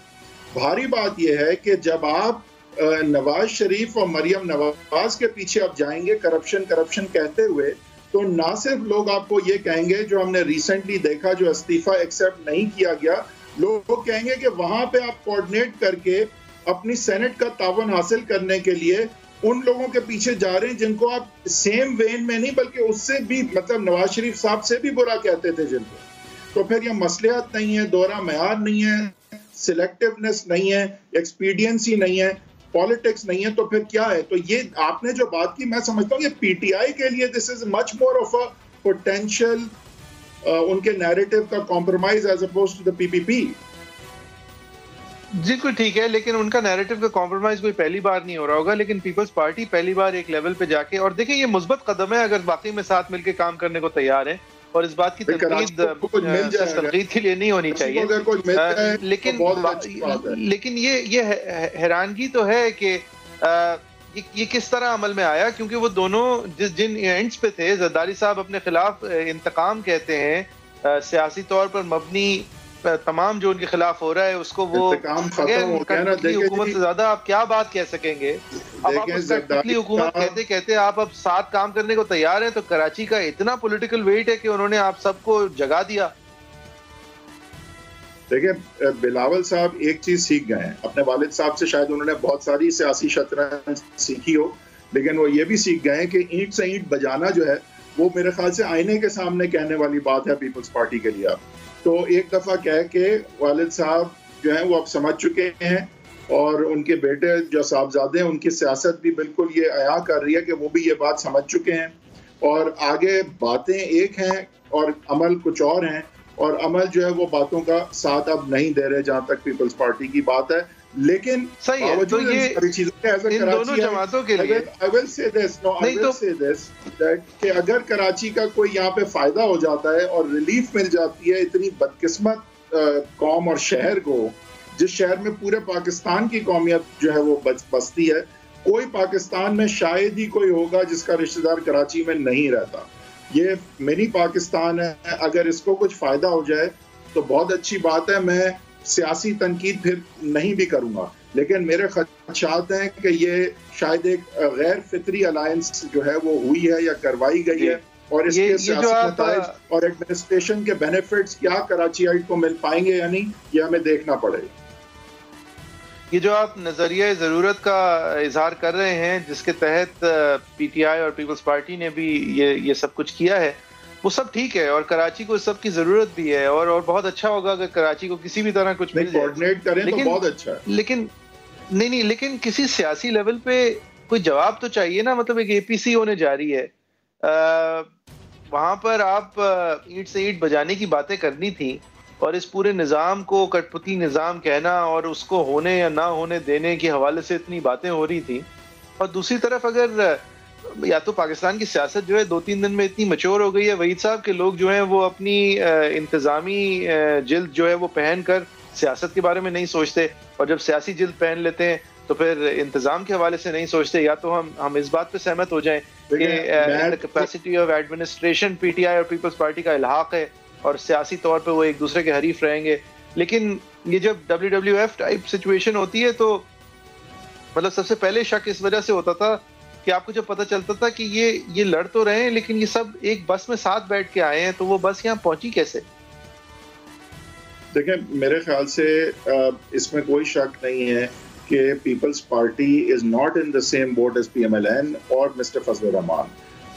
بھاری بات یہ ہے کہ جب آپ نواز شریف اور مریم نواز کے پیچھے آپ جائیں گے کرپشن کہتے ہوئے، تو نہ صرف لوگ آپ کو یہ کہیں گے، جو ہم نے ریسنٹلی دیکھا جو استعفیٰ ایکسیپٹ نہیں کیا گیا، لوگ کہیں گے کہ وہاں پہ آپ کوآرڈینیٹ کر کے اپنی سینٹ کا تعاون حاصل کرنے کے لیے ان لوگوں کے پیچھے جا رہے ہیں جن کو آپ سیم وین میں نہیں بلکہ اس سے بھی، مطلب نواز شریف صاحب سے بھی برا کہتے تھے جن کو. تو پھر یہ مصلحت نہیں ہے، دورہ معیار نہیں ہے، سلیکٹیونیس نہیں ہے، ایکسپیڈینسی نہیں ہے، پالیٹکس نہیں ہے، تو پھر کیا ہے؟ تو یہ آپ نے جو بات کی، میں سمجھتا ہوں یہ پی ٹی آئی کے لیے دس از مچ more of a potential in کے نیریٹو کا compromise as oppose to the P P P. جی کوئی ٹھیک ہے، لیکن ان کا نیریٹو کا کمپرومائز کوئی پہلی بار نہیں ہو رہا ہوگا، لیکن پیپلز پارٹی پہلی بار ایک لیول پہ جا کے، اور دیکھیں یہ مثبت قدم ہے اگر باقی میں ساتھ مل کے کام کرنے کو تیار ہیں، اور اس بات کی تنقید کے لیے نہیں ہونی چاہیے. لیکن یہ حیرانگی تو ہے کہ یہ کس طرح عمل میں آیا، کیونکہ وہ دونوں جن اینڈز پہ تھے، زرداری صاحب اپنے خلاف انتقام کہتے ہیں، سیاسی طور پر مبنی تمام جو ان کے خلاف ہو رہا ہے اس کو وہ حکومت سے زیادہ آپ کیا بات کہہ سکیں گے. اب آپ اس کا حکومت کہتے کہتے آپ اب ساتھ کام کرنے کو تیار ہیں، تو کراچی کا اتنا پولیٹیکل ویٹ ہے کہ انہوں نے آپ سب کو جگا دیا. دیکھیں بلاول صاحب ایک چیز سیکھ گئے ہیں اپنے والد صاحب سے، شاید انہوں نے بہت ساری سیاسی شطرنج سیکھی ہو، لیکن وہ یہ بھی سیکھ گئے ہیں کہ اینٹ سے اینٹ بجانا جو ہے وہ میرے خیال سے آئینے کے سامنے کہنے والی بات ہے پیپلز پارٹی کے لیے. تو ایک دفعہ کہہ کے والد صاحب جو ہیں وہ اب سمجھ چکے ہیں، اور ان کے بیٹے جو صاحبزادے ہیں ان کی سیاست بھی بالکل یہ عیاں کر رہی ہے کہ وہ بھی یہ بات سمجھ چکے ہیں، اور آگے باتیں ایک ہیں اور عمل کچھ اور ہیں، اور عمل جو ہے وہ باتوں کا ساتھ اب نہیں دے رہے جہاں تک پیپلز پارٹی کی بات ہے. لیکن باوجود ان دونوں جماعتوں کے لیے I will say this کہ اگر کراچی کا کوئی یہاں پہ فائدہ ہو جاتا ہے اور ریلیف مل جاتی ہے اتنی بدقسمت قوم اور شہر کو، جس شہر میں پورے پاکستان کی قومیت جو ہے وہ بستی ہے، کوئی پاکستان میں شاید ہی کوئی ہوگا جس کا رشتہ دار کراچی میں نہیں رہتا. یہ منی پاکستان ہے، اگر اس کو کچھ فائدہ ہو جائے تو بہت اچھی بات ہے. میں سیاسی تنقید پھر نہیں بھی کروں گا، لیکن میرے خدشات ہیں کہ یہ شاید ایک غیر فطری الائنس جو ہے وہ ہوئی ہے یا کروائی گئی ہے، اور اس کے سیاسی نتائج اور ایڈمنسٹریشن کے بینیفٹس کیا کراچی آئٹ کو مل پائیں گے یا نہیں، یہ ہمیں دیکھنا پڑے گا. یہ جو آپ نظریہ ضرورت کا اظہار کر رہے ہیں، جس کے تحت پی ٹی آئی اور پیپلز پارٹی نے بھی یہ سب کچھ کیا ہے، وہ سب ٹھیک ہے، اور کراچی کو اس سب کی ضرورت بھی ہے، اور بہت اچھا ہوگا اگر کراچی کو کسی بھی طرح کچھ مل جائے، کوآرڈینیٹ کریں تو بہت اچھا ہے. لیکن کسی سیاسی لیول پہ کوئی جواب تو چاہیے نا. مطلب ایک اے پی سی ہونے جا رہی ہے، وہاں پر آپ اینٹ سے اینٹ بجانے کی باتیں کرنی تھی، اور اس پورے نظام کو کٹ پتلی نظام کہنا اور اس کو ہونے یا نہ ہونے دینے کے حوالے سے اتنی باتیں ہو رہی تھی. اور دوسری طرف اگر یا تو پاکستان کی سیاست جو ہے 2-3 دن میں اتنی میچور ہو گئی ہے وحید صاحب کے لوگ جو ہیں وہ اپنی انتظامی جلد جو ہے وہ پہن کر سیاست کے بارے میں نہیں سوچتے، اور جب سیاسی جلد پہن لیتے ہیں تو پھر انتظام کے حوالے سے نہیں سوچتے. یا تو ہم اس بات پہ سہمت ہو جائیں کہ capacity of administration P T I اور پیپلز پارٹی کا الحاق ہے، اور سیاسی طور پہ وہ ایک دوسرے کے حریف رہیں گے. لیکن یہ جب WWF ٹائپ سچویشن ہوتی ہے تو مطلب سب سے پہلے شک اس وجہ سے ہوتا تھا کہ آپ کو جب پتہ چلتا تھا کہ یہ لڑ تو رہے ہیں لیکن یہ سب ایک بس میں ساتھ بیٹھ کے آئے ہیں، تو وہ بس یہاں پہنچی کیسے؟ دیکھیں میرے خیال سے اس میں کوئی شک نہیں ہے کہ Peoples Party is not in the same boat as PMLN اور mister Fazl ur Rehman.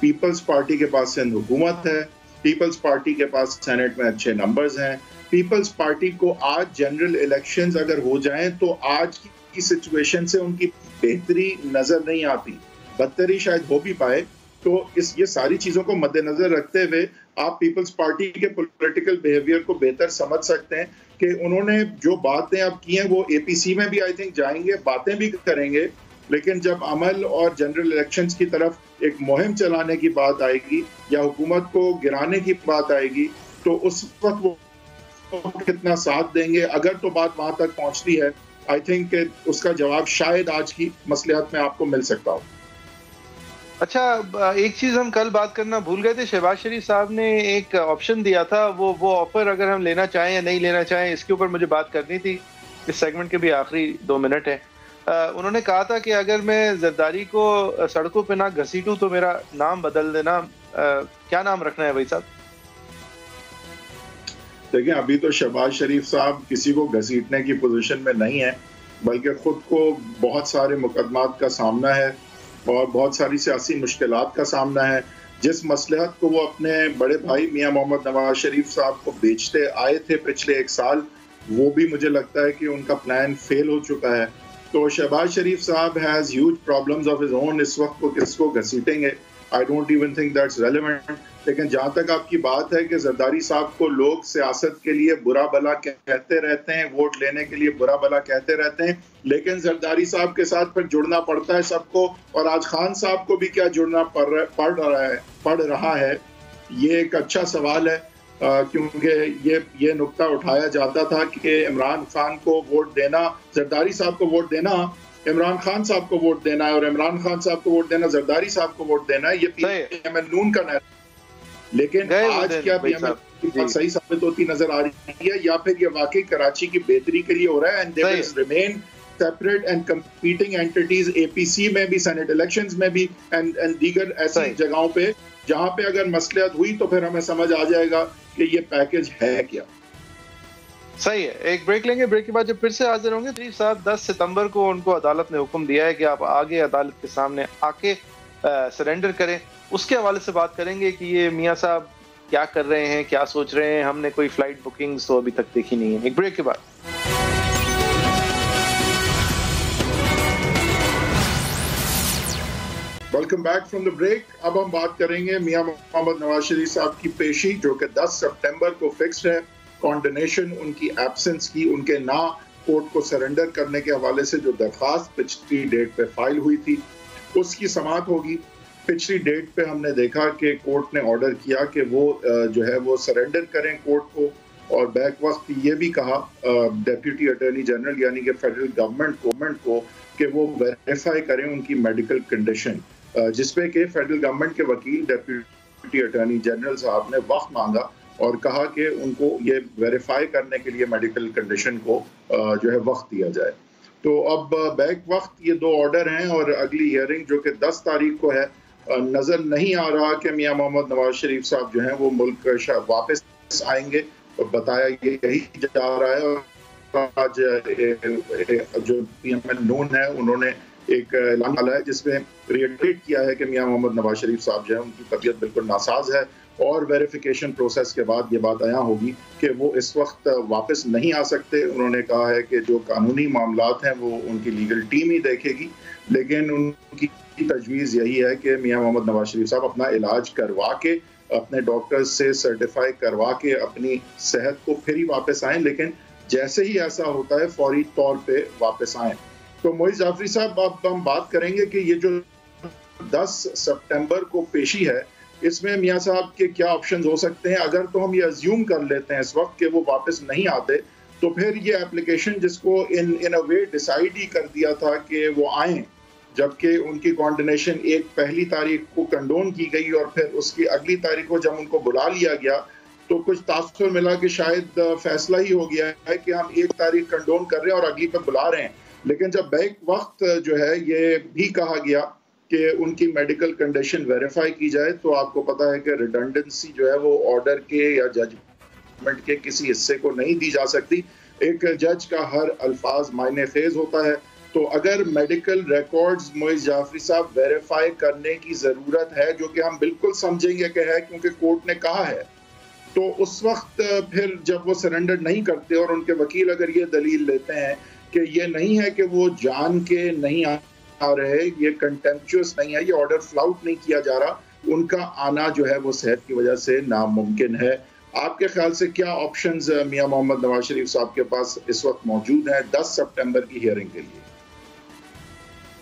Peoples party کے پاس سندھ حکومت ہے، پیپلز پارٹی کے پاس سینٹ میں اچھے نمبرز ہیں. پیپلز پارٹی کو آج جنرل الیکشنز اگر ہو جائیں تو آج کی سچویشن سے ان کی بہتری نظر نہیں آتی، بدتری شاید ہو بھی پائے. تو یہ ساری چیزوں کو مد نظر رکھتے ہوئے آپ پیپلز پارٹی کے پولیٹیکل بیہیویئر کو بہتر سمجھ سکتے ہیں کہ انہوں نے جو باتیں اب کی ہیں وہ APC میں بھی آئی تھنک جائیں گے، باتیں بھی کریں گے، لیکن جب عمل اور جنرل الیکشنز کی طرف ایک مہم چلانے کی بات آئے گی یا حکومت کو گرانے کی بات آئے گی تو اس وقت وہ کتنا ساتھ دیں گے. اگر تو بات وہاں تک پہنچتی ہے آئی تھنک کہ اس کا جواب شاید آج کی مصلحت میں آپ کو مل سکتا ہو. اچھا ایک چیز ہم کل بات کرنا بھول گئے تھے، شہباز شریف صاحب نے ایک آپشن دیا تھا، وہ آفر اگر ہم لینا چاہیں یا نہیں لینا چاہیں اس کے اوپر مجھے بات کرنی تھی. اس سیگمنٹ کے بھی آخری 2 منٹ ہیں. انہوں نے کہا تھا کہ اگر میں زرداری کو سڑکوں پہ نہ گھسیٹوں تو میرا نام بدل دینا. کیا نام رکھنا ہے بھائی صاحب؟ دیکھیں ابھی تو شہباز شریف صاحب کسی کو گھسیٹنے کی پوزیشن میں نہیں ہے، بلکہ خود کو بہت سارے مقدمات کا سامنا ہے اور بہت ساری سیاسی مشکلات کا سامنا ہے. جس مصلحت کو وہ اپنے بڑے بھائی میاں محمد نواز شریف صاحب کو بیچتے آئے تھے پچھلے 1 سال، وہ بھی مجھے لگتا ہے کہ ان کا پلان فیل ہو چکا ہے. تو شہباز شریف صاحب has huge problems of his own. اس وقت وہ کس کو گھسیٹیں گے؟ I don't even think that's relevant. لیکن جہاں تک آپ کی بات ہے کہ زرداری صاحب کو لوگ سیاست کے لیے برا بلا کہتے رہتے ہیں، ووٹ لینے کے لیے برا بلا کہتے رہتے ہیں، لیکن زرداری صاحب کے ساتھ پھر جڑنا پڑتا ہے سب کو. اور آج خان صاحب کو بھی کیا جڑنا پڑ رہا ہے، یہ ایک اچھا سوال ہے. کیونکہ یہ نقطہ اٹھایا جاتا تھا کہ عمران خان کو ووٹ دینا، زرداری صاحب کو ووٹ دینا عمران خان صاحب کو ووٹ دینا ہے، اور عمران خان صاحب کو ووٹ دینا زرداری صاحب کو ووٹ دینا ہے. یہ پی ایم ایل نون کا نیٹ. لیکن آج کیا پی ایم ایل کی بات صحیح ثابت ہوتی نظر آ رہی ہے، یا پھر یہ واقعی کراچی کی بہتری کے لیے ہو رہا ہے؟ And they will remain separate and competing entities, A P C میں بھی، سینٹ الیکشنز میں بھی، اینڈ دیگر ایسی جگہوں پہ جہاں پہ اگر مصلحت ہوئی تو پھر ہمیں سمجھ آ جائے گا کہ یہ پیکج ہے کیا. صحیح ہے. ایک بریک لیں گے، بریک کے بعد جب پھر سے حاضر ہوں گے. شریف صاحب 10 ستمبر کو ان کو عدالت نے حکم دیا ہے کہ آپ آگے عدالت کے سامنے آ کے سرنڈر کریں. اس کے حوالے سے بات کریں گے کہ یہ میاں صاحب کیا کر رہے ہیں، کیا سوچ رہے ہیں. ہم نے کوئی فلائٹ بکنگز تو ابھی تک دیکھی نہیں ہے. ایک بریک کے بعد. Welcome back from the break. اب ہم بات کریں گے میاں محمد نواز شریف صاحب کی پیشی، جو کہ 10 سپٹمبر کو فکسڈ ہے. کانڈنیشن ان کی ایبسنس کی، ان کے نہ کورٹ کو سرنڈر کرنے کے حوالے سے جو درخواست پچھلی ڈیٹ پہ فائل ہوئی تھی اس کی سماعت ہوگی. پچھلی ڈیٹ پہ ہم نے دیکھا کہ کورٹ نے آرڈر کیا کہ وہ جو ہے وہ سرنڈر کریں کورٹ کو، اور بیک وقت یہ بھی کہا ڈیپیوٹی اٹارنی جنرل یعنی کہ فیڈرل گورنمنٹ کو کہ وہ ویریفائی کریں ان کی میڈیکل کنڈیشن، جس پہ کہ فیڈرل گورنمنٹ کے وکیل ڈیپیوٹی اٹارنی جنرل صاحب نے وقت مانگا اور کہا کہ ان کو یہ ویریفائی کرنے کے لیے میڈیکل کنڈیشن کو جو ہے وقت دیا جائے. تو اب بیک وقت یہ 2 آرڈر ہیں، اور اگلی ہیئرنگ جو کہ 10 تاریخ کو ہے. نظر نہیں آ رہا کہ میاں محمد نواز شریف صاحب جو ہیں وہ ملک واپس آئیں گے، اور بتایا یہی جا رہا ہے. اور آج جو پی ایم ایل نون ہے انہوں نے ایک اعلان ڈالا ہے جس میں ریٹریٹ کیا ہے کہ میاں محمد نواز شریف صاحب جو ہے ان کی طبیعت بالکل ناساز ہے، اور ویریفیکیشن پروسیس کے بعد یہ بات عیاں ہوگی کہ وہ اس وقت واپس نہیں آ سکتے. انہوں نے کہا ہے کہ جو قانونی معاملات ہیں وہ ان کی لیگل ٹیم ہی دیکھے گی، لیکن ان کی تجویز یہی ہے کہ میاں محمد نواز شریف صاحب اپنا علاج کروا کے، اپنے ڈاکٹر سے سرٹیفائی کروا کے اپنی صحت کو پھر ہی واپس آئیں، لیکن جیسے ہی ایسا ہوتا ہے فوری طور پہ واپس آئیں. تو معیز جعفری صاحب اب ہم بات کریں گے کہ یہ جو 10 سپٹمبر کو پیشی ہے اس میں میاں صاحب کے کیا آپشنز ہو سکتے ہیں. اگر تو ہم یہ ازیوم کر لیتے ہیں اس وقت کہ وہ واپس نہیں آتے، تو پھر یہ اپلیکیشن جس کو ان اے وے ڈیسائیڈ ہی کر دیا تھا کہ وہ آئیں، جبکہ ان کی کانڈنیشن ایک پہلی تاریخ کو کنڈون کی گئی، اور پھر اس کی اگلی تاریخ کو جب ان کو بلا لیا گیا تو کچھ تاثر ملا کہ شاید فیصلہ ہی ہو گیا ہے کہ ہم ایک تاریخ کنڈون کر رہے ہیں اور اگلی پہ بلا رہے ہیں. لیکن جب بیک وقت جو ہے یہ بھی کہا گیا کہ ان کی میڈیکل کنڈیشن ویریفائی کی جائے، تو آپ کو پتا ہے کہ ریڈنڈنسی جو ہے وہ آرڈر کے یا ججمنٹ کے کسی حصے کو نہیں دی جا سکتی. ایک جج کا ہر الفاظ معنی خیز ہوتا ہے. تو اگر میڈیکل ریکارڈز معیز جعفری صاحب ویریفائی کرنے کی ضرورت ہے، جو کہ ہم بالکل سمجھیں گے کہ ہے کیونکہ کورٹ نے کہا ہے، تو اس وقت پھر جب وہ سرنڈر نہیں کرتے اور ان کے وکیل اگر یہ دلیل لیتے ہیں کہ یہ نہیں ہے کہ وہ جان کے نہیں آ رہے، یہ کنٹمپچوس نہیں ہے، یہ آرڈر فلاؤٹ نہیں کیا جا رہا، ان کا آنا جو ہے وہ صحت کی وجہ سے ناممکن ہے. آپ کے خیال سے کیا آپشنز میاں محمد نواز شریف صاحب کے پاس اس وقت موجود ہیں 10 سپٹمبر کی ہیئرنگ کے لیے؟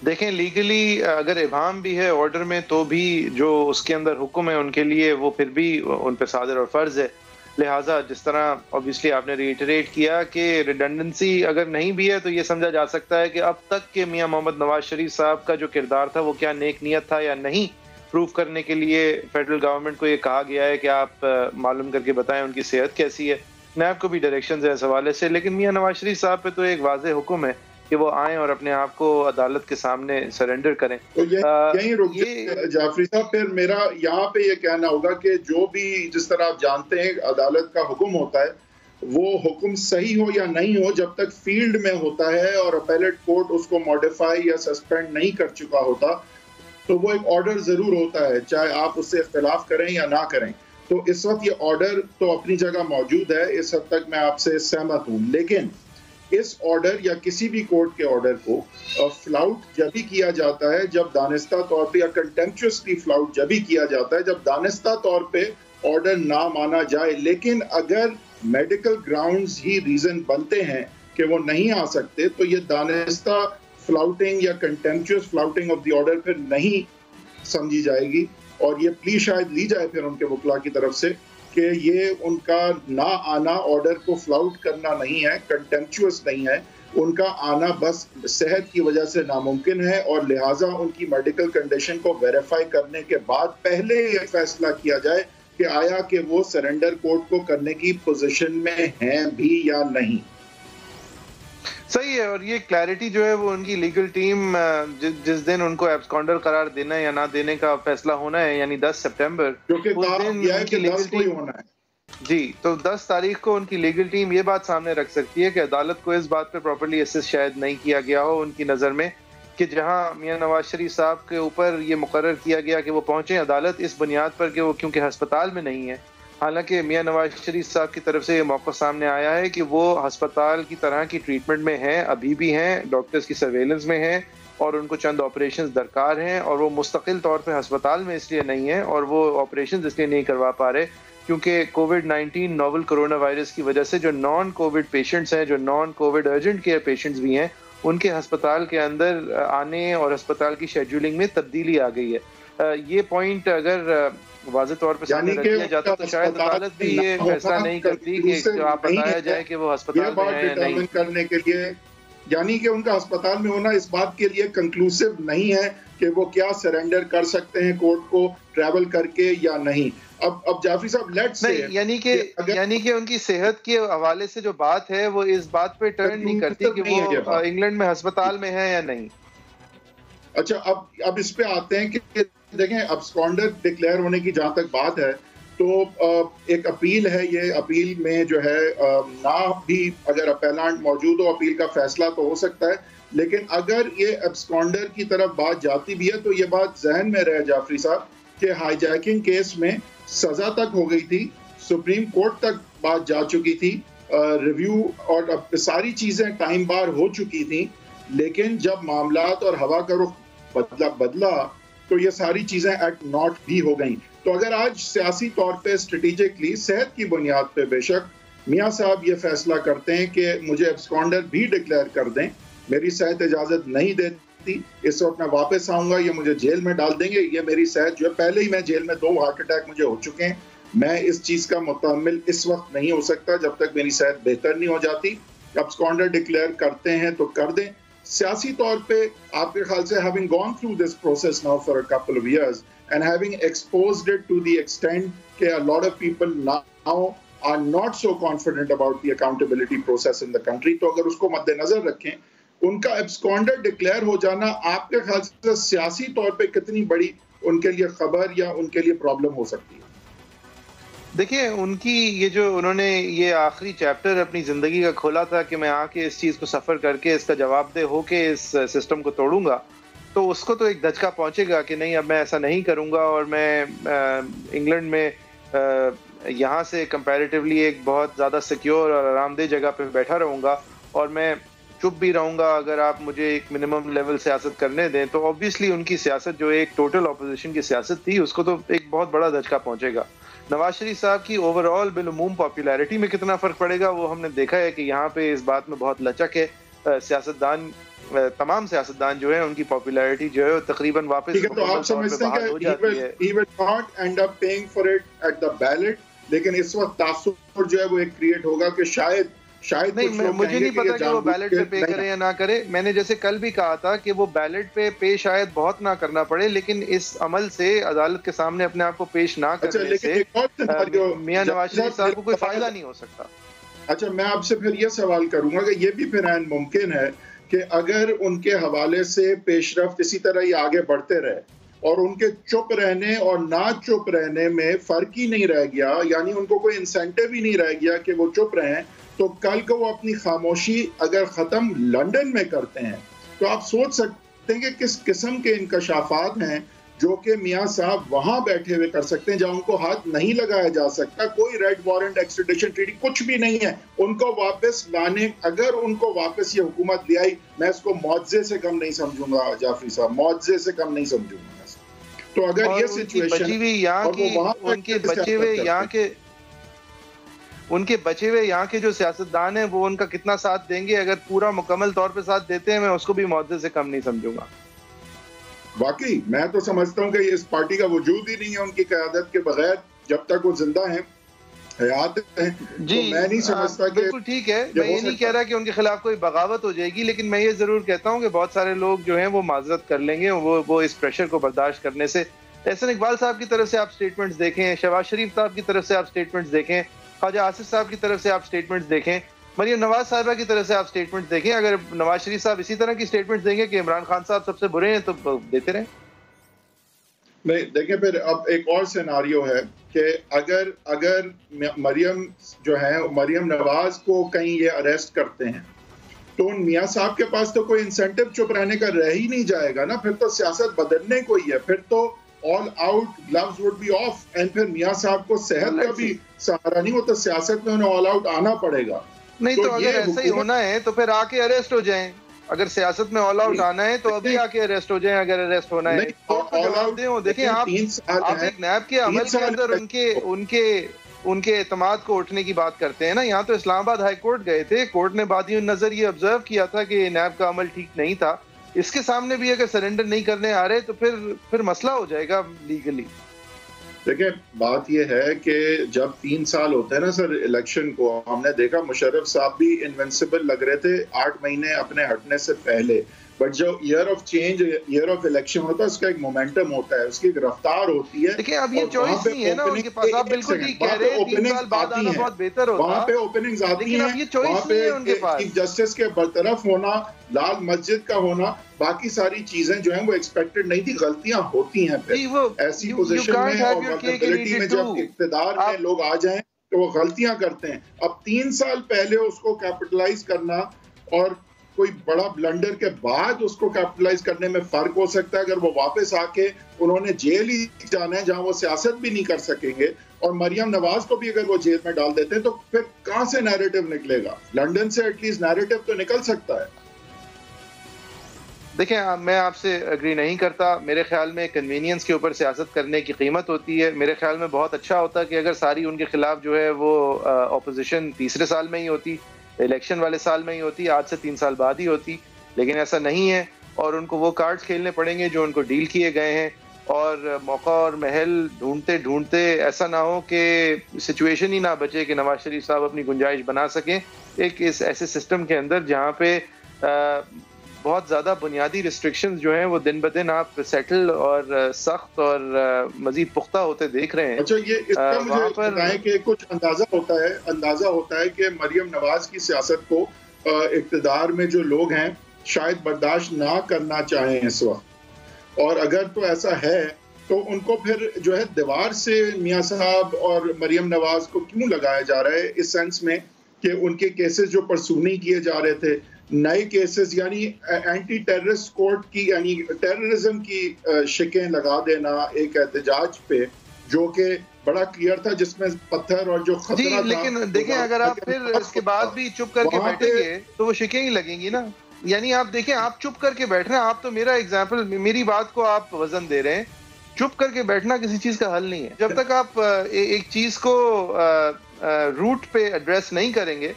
دیکھیں لیگلی اگر ابہام بھی ہے آرڈر میں، تو بھی جو اس کے اندر حکم ہے ان کے لیے وہ پھر بھی ان پہ صادر اور فرض ہے. لہٰذا جس طرح obviously آپ نے ریٹریٹ کیا کہ ریڈنڈنسی اگر نہیں بھی ہے تو یہ سمجھا جا سکتا ہے کہ اب تک کے میاں محمد نواز شریف صاحب کا جو کردار تھا وہ کیا نیک نیت تھا یا نہیں، پروف کرنے کے لیے فیڈرل گورنمنٹ کو یہ کہا گیا ہے کہ آپ معلوم کر کے بتائیں ان کی صحت کیسی ہے. نیب کو بھی ڈائریکشنز ہیں اس حوالے سے، لیکن میاں نواز شریف صاحب پہ تو ایک واضح حکم ہے کہ وہ آئیں اور اپنے آپ کو عدالت کے سامنے سرنڈر کریں. تو یہیں رک جعفری صاحب. پھر میرا یہاں پہ یہ کہنا ہوگا کہ جو بھی جس طرح آپ جانتے ہیں عدالت کا حکم ہوتا ہے وہ حکم صحیح ہو یا نہیں ہو جب تک فیلڈ میں ہوتا ہے اور اپیلیٹ کورٹ اس کو موڈیفائی یا سسپینڈ نہیں کر چکا ہوتا تو وہ ایک آرڈر ضرور ہوتا ہے چاہے آپ اس سے اختلاف کریں یا نہ کریں. تو اس وقت یہ آرڈر تو اپنی جگہ موجود ہے, اس حد تک میں آپ سے سہمت ہوں. لیکن اس آرڈر یا کسی بھی کورٹ کے آرڈر کو فلاؤٹ جب بھی کیا جاتا ہے جب دانستہ طور پہ یا کنٹمپچوسلی فلاؤٹ جب بھی کیا جاتا ہے جب دانستہ طور پہ آرڈر نہ مانا جائے, لیکن اگر میڈیکل گراؤنڈز ہی ریزن بنتے ہیں کہ وہ نہیں آ سکتے تو یہ دانستہ فلاؤٹنگ یا کنٹمپچوس فلاؤٹنگ آف دی آرڈر پھر نہیں سمجھی جائے گی, اور یہ پلی شاید لی جائے پھر ان کے وکلا کی طرف سے کہ یہ ان کا نہ آنا آرڈر کو فلاؤٹ کرنا نہیں ہے, کنٹمپچوس نہیں ہے, ان کا آنا بس صحت کی وجہ سے ناممکن ہے, اور لہٰذا ان کی میڈیکل کنڈیشن کو ویریفائی کرنے کے بعد پہلے یہ فیصلہ کیا جائے کہ آیا کہ وہ سرنڈر کورٹ کو کرنے کی پوزیشن میں ہیں بھی یا نہیں. صحیح ہے, اور یہ کلیئرٹی جو ہے وہ ان کی لیگل ٹیم جس دن ان کو ایبسکانڈر قرار دینا یا نہ دینے کا فیصلہ ہونا ہے یعنی 10 سپٹمبر جی, تو 10 تاریخ کو ان کی لیگل ٹیم یہ بات سامنے رکھ سکتی ہے کہ عدالت کو اس بات پہ پراپرلی اسسٹ شاید نہیں کیا گیا ہو ان کی نظر میں کہ جہاں میاں نواز شریف صاحب کے اوپر یہ مقرر کیا گیا کہ وہ پہنچیں عدالت اس بنیاد پر کہ وہ کیونکہ ہسپتال میں نہیں ہے, حالانکہ میاں نواز شریف صاحب کی طرف سے یہ موقع سامنے آیا ہے کہ وہ ہسپتال کی طرح کی ٹریٹمنٹ میں ہیں, ابھی بھی ہیں, ڈاکٹرز کی سرویلنس میں ہیں اور ان کو چند آپریشنز درکار ہیں, اور وہ مستقل طور پہ ہسپتال میں اس لیے نہیں ہیں اور وہ آپریشنز اس لیے نہیں کروا پا رہے کیونکہ کووڈ-19 نوول کرونا وائرس کی وجہ سے جو نان کووڈ پیشنٹس ہیں, جو naan Covid urgent care patients بھی ہیں, ان کے ہسپتال کے اندر آنے اور ہسپتال کی شیڈولنگ میں تبدیلی آ گئی ہے. یہ پوائنٹ اگر واضح طور پہ سامنے رکھ دیا جاتا تو شاید عدالت بھی یہ فیصلہ نہیں کرتی کہ آپ بتایا جائے کہ وہ ہسپتال میں ہے یا نہیں. کرنے کے لیے یعنی کہ ان کا ہسپتال میں ہونا اس بات کے لیے کنکلوسیو نہیں ہے کہ وہ کیا سرنڈر کر سکتے ہیں کورٹ کو ٹریول کر کے یا نہیں. اب جعفری صاحب لیٹس سے یعنی کہ ان کی صحت کے حوالے سے جو بات ہے وہ اس بات پہ ٹرن نہیں کرتی کہ وہ انگلینڈ میں ہسپتال میں ہے یا نہیں. اچھا, اب اس پہ آتے ہیں کہ دیکھیں ابسکانڈر ڈکلیئر ہونے کی جہاں تک بات ہے تو ایک اپیل ہے, یہ اپیل میں جو ہے نہ بھی اگر اپیلانٹ موجود ہو اپیل کا فیصلہ تو ہو سکتا ہے, لیکن اگر یہ ابسکانڈر کی طرف بات جاتی بھی ہے تو یہ بات ذہن میں رہے جعفری صاحب کہ ہائی جیکنگ کیس میں سزا تک ہو گئی تھی, سپریم کورٹ تک بات جا چکی تھی, ریویو اور ساری چیزیں ٹائم بار ہو چکی تھیں, لیکن جب معاملات اور ہوا کا رخ بدلا تو یہ ساری چیزیں ایٹ ناٹ بھی ہو گئیں. تو اگر آج سیاسی طور پہ اسٹریٹجکلی صحت کی بنیاد پہ بے شک میاں صاحب یہ فیصلہ کرتے ہیں کہ مجھے ایبسکانڈر بھی ڈکلیئر کر دیں, میری صحت اجازت نہیں دیتی, اس وقت میں واپس آؤں گا, یہ مجھے جیل میں ڈال دیں گے, یہ میری صحت جو ہے پہلے ہی میں جیل میں 2 ہارٹ اٹیک مجھے ہو چکے ہیں, میں اس چیز کا متحمل اس وقت نہیں ہو سکتا جب تک میری صحت بہتر نہیں ہو جاتی. ایبسکانڈر ڈکلیئر کرتے ہیں تو کر دیں. سیاسی طور پہ آپ کے خیال سے having gone through this process now for a couple of years and having exposed it to the extent کہ a lot of people now are not so confident about the accountability process in the country, تو اگر اس کو مد نظر رکھیں ان کا ایبسکانڈر declare ہو جانا آپ کے خیال سے سیاسی طور پہ کتنی بڑی ان کے لیے خبر یا ان کے لیے پرابلم ہو سکتی ہے؟ دیکھیں ان کی یہ جو انہوں نے یہ آخری چیپٹر اپنی زندگی کا کھولا تھا کہ میں آ کے اس چیز کو سفر کر کے اس کا جواب دہ ہو کے اس سسٹم کو توڑوں گا, تو اس کو تو ایک دھچکا پہنچے گا کہ نہیں اب میں ایسا نہیں کروں گا اور میں انگلینڈ میں یہاں سے کمپیریٹیولی ایک بہت زیادہ سیکیور اور آرام دہ جگہ پہ بیٹھا رہوں گا اور میں چپ بھی رہوں گا اگر آپ مجھے ایک منیمم لیول سیاست کرنے دیں. تو آبویسلی ان کی سیاست جو ایک ٹوٹل اپوزیشن کی سیاست تھی اس کو تو ایک بہت بڑا دھچکا پہنچے گا. نواز شریف صاحب کی اوور آل بالعموم پاپولیرٹی میں کتنا فرق پڑے گا وہ ہم نے دیکھا ہے کہ یہاں پہ اس بات میں بہت لچک ہے. سیاستدان تمام سیاستدان جو ہیں ان کی پاپولیرٹی جو ہے تقریباً واپس تو آپ سمجھتے ہیں کہ he will not end up paying for it at the ballot, لیکن اس وقت تاثر جو ہے وہ ایک کریٹ ہوگا کہ شاید نہیں, مجھے نہیں پتا کہ وہ بیلٹ پہ پے کرے یا نہ کرے. میں نے جیسے کل بھی کہا تھا کہ وہ بیلٹ پہ شاید بہت نہ کرنا پڑے, لیکن اس عمل سے عدالت کے سامنے اپنے آپ کو پیش نہ کرنے سے میاں نواز شریف صاحب کو کوئی فائدہ نہیں ہو سکتا. اچھا, میں آپ سے پھر یہ سوال کروں گا کہ یہ بھی پھر ممکن ہے کہ اگر ان کے حوالے سے پیش رفت اسی طرح ہی آگے بڑھتے رہے اور ان کے چپ رہنے اور نہ چپ رہنے میں فرق ہی نہیں رہ گیا، یعنی ان کو کوئی انسینٹیو ہی نہیں رہ گیا کہ وہ چپ رہیں، تو کل کو وہ اپنی خاموشی اگر ختم لندن میں کرتے ہیں تو آپ سوچ سکتے ہیں کہ کس قسم کے انکشافات ہیں جو کہ میاں صاحب وہاں بیٹھے ہوئے کر سکتے ہیں، جہاں ان کو ہاتھ نہیں لگایا جا سکتا، کوئی ریڈ وارنٹ ایکسٹریڈیشن ٹریٹی کچھ بھی نہیں ہے ان کو واپس لانے۔ اگر ان کو واپس یہ حکومت لے آئی، میں اس کو معجزے سے کم نہیں سمجھوں گا جعفری صاحب، معجزے سے کم نہیں سمجھوں گا۔ تو اگر یہ سچویشن ان کے بچے ہوئے یہاں کے جو سیاستدان ہیں وہ ان کا کتنا ساتھ دیں گے، اگر پورا مکمل طور پہ ساتھ دیتے ہیں، میں اس کو بھی معجزے سے کم نہیں سمجھوں گا۔ واقعی میں تو سمجھتا ہوں کہ اس پارٹی کا وجود ہی نہیں ہے ان کی قیادت کے بغیر، جب تک وہ زندہ ہیں، حیات ہیں، جی میں نہیں سمجھتا کہ بالکل ٹھیک ہے۔ میں یہ نہیں کہہ رہا کہ ان کے خلاف کوئی بغاوت ہو جائے گی، لیکن میں یہ ضرور کہتا ہوں کہ بہت سارے لوگ جو ہیں وہ معذرت کر لیں گے، وہ اس پریشر کو برداشت کرنے سے۔ احسن اقبال صاحب کی طرف سے آپ سٹیٹمنٹس دیکھیں، شہباز شریف صاحب کی طرف سے آپ سٹیٹمنٹس دیکھیں، خواجہ آصف صاحب کی طرف سے آپ سٹیٹمنٹس دیکھیں، مریم نواز صاحبہ کی طرف سے آپ سٹیٹمنٹس دیکھیں۔ اگر نواز شریف صاحب اسی طرح کی سٹیٹمنٹس دیں گے کہ عمران خان صاحب سب سے برے ہیں تو دیتے رہیں۔ نہیں دیکھیں، پھر اب ایک اور سیناریو ہے کہ اگر مریم جو ہے، مریم نواز کو کہیں یہ اریسٹ کرتے ہیں تو ان میاں صاحب کے پاس تو کوئی انسینٹیو چپ رہنے کا رہ ہی نہیں جائے گا نا، پھر تو سیاست بدلنے کو ہی ہے، پھر تو all out gloves would be off, and پھر میاں صاحب کو صحت کا بھی سہارا نہیں ہوتا، سیاست میں انہیں آل آؤٹ آنا پڑے گا۔ نہیں تو اگر ایسا ہی ہونا ہے تو پھر آ کے اریسٹ ہو جائیں، اگر سیاست میں آل آؤٹ آنا ہے تو ابھی آ کے اریسٹ ہو جائیں، اگر اریسٹ ہونا ہے۔ دیکھیں آپ ایک نیب کے عمل کے اندر ان کے اعتماد کو اٹھنے کی بات کرتے ہیں نا، یہاں تو اسلام آباد ہائی کورٹ گئے تھے، کورٹ نے بادی النظر یہ آبزرو کیا تھا کہ نیب کا عمل ٹھیک نہیں تھا، اس کے سامنے بھی اگر سرنڈر نہیں کرنے آ رہے تو پھر مسئلہ ہو جائے گا لیگلی۔ دیکھیں بات یہ ہے کہ جب 3 سال ہوتے ہیں نا سر الیکشن کو، ہم نے دیکھا مشرف صاحب بھی انوینسیبل لگ رہے تھے 8 مہینے اپنے ہٹنے سے پہلے، بٹ جو year of change, year of election ہوتا ہے، اس کا ایک مومنٹم ہوتا ہے، اس کی ایک رفتار ہوتی ہے۔ دیکھیں اب یہ چوائس نہیں ہے نا ان کے پاس، آپ بالکل ٹھیک کہہ رہے ہیں، 3 سال بعد آنا بہت بہتر ہوتا، وہاں پہ اوپننگز آتی ہیں، وہاں پہ چیف جسٹس کے برطرف ہونا، لال مسجد کا ہونا، باقی ساری چیزیں جو ہیں وہ ایکسپیکٹڈ نہیں تھی، غلطیاں ہوتی ہیں پھر ایسی پوزیشن میں اور موبلٹی میں، جب اقتدار میں لوگ آ جائیں تو وہ غلطیاں کرتے ہیں۔ اب 3 سال پہلے اس کو کیپٹلائز کرنا اور کوئی بڑا بلنڈر کے بعد اس کو کیپٹلائز کرنے میں فرق ہو سکتا ہے۔ اگر وہ واپس آ کے انہوں نے جیل ہی جانا ہے جہاں وہ سیاست بھی نہیں کر سکیں گے، اور مریم نواز کو بھی اگر وہ جیل میں ڈال دیتے ہیں تو پھر کہاں سے نیریٹو نکلے گا؟ لندن سے ایٹ لیسٹ نیریٹو تو نکل سکتا ہے۔ دیکھیں میں آپ سے اگری نہیں کرتا، میرے خیال میں کنوینئنس کے اوپر سیاست کرنے کی قیمت ہوتی ہے۔ میرے خیال میں بہت اچھا ہوتا کہ اگر ساری ان کے خلاف جو ہے وہ اپوزیشن تیسرے سال میں ہی ہوتی، الیکشن والے سال میں ہی ہوتی، آج سے 3 سال بعد ہی ہوتی، لیکن ایسا نہیں ہے، اور ان کو وہ کارڈز کھیلنے پڑیں گے جو ان کو ڈیل کیے گئے ہیں، اور موقع اور محل ڈھونڈتے ڈھونڈتے ایسا نہ ہو کہ سچویشن ہی نہ بچے کہ نواز شریف صاحب اپنی گنجائش بنا سکیں ایک اس ایسے سسٹم کے اندر جہاں پہ بہت زیادہ بنیادی ریسٹرکشنز جو ہیں وہ دن بدن آپ سیٹل اور سخت اور مزید پختہ ہوتے دیکھ رہے ہیں۔ اچھا یہ اس کا مجھے بتائیں کہ کچھ اندازہ ہوتا ہے کہ مریم نواز کی سیاست کو اقتدار میں جو لوگ ہیں شاید برداشت نہ کرنا چاہیں اس وقت، اور اگر تو ایسا ہے تو ان کو پھر جو ہے دیوار سے میاں صاحب اور مریم نواز کو کیوں لگایا جا رہا ہے، اس سینس میں کہ ان کے کیسز جو پرسو نہیں کیے جا رہے تھے، نئے کیسز یعنی اینٹی ٹیررسٹ کورٹ کی، یعنی ٹیررزم کی شکیں لگا دینا ایک احتجاج پہ جو کہ بڑا کلیئر تھا، جس میں پتھر اور جو خطرہ تھا۔ لیکن دیکھیں اگر آپ پھر اس کے بعد بھی چپ کر کے بیٹھیں گے تو وہ شکیں ہی لگیں گی نا، یعنی آپ دیکھیں آپ چپ کر کے بیٹھ رہے ہیں، آپ تو میرا ایگزامپل، میری بات کو آپ وزن دے رہے ہیں، چپ کر کے بیٹھنا کسی چیز کا حل نہیں ہے۔ جب تک آپ ایک چیز کو روٹ پہ ایڈریس نہیں کریں گے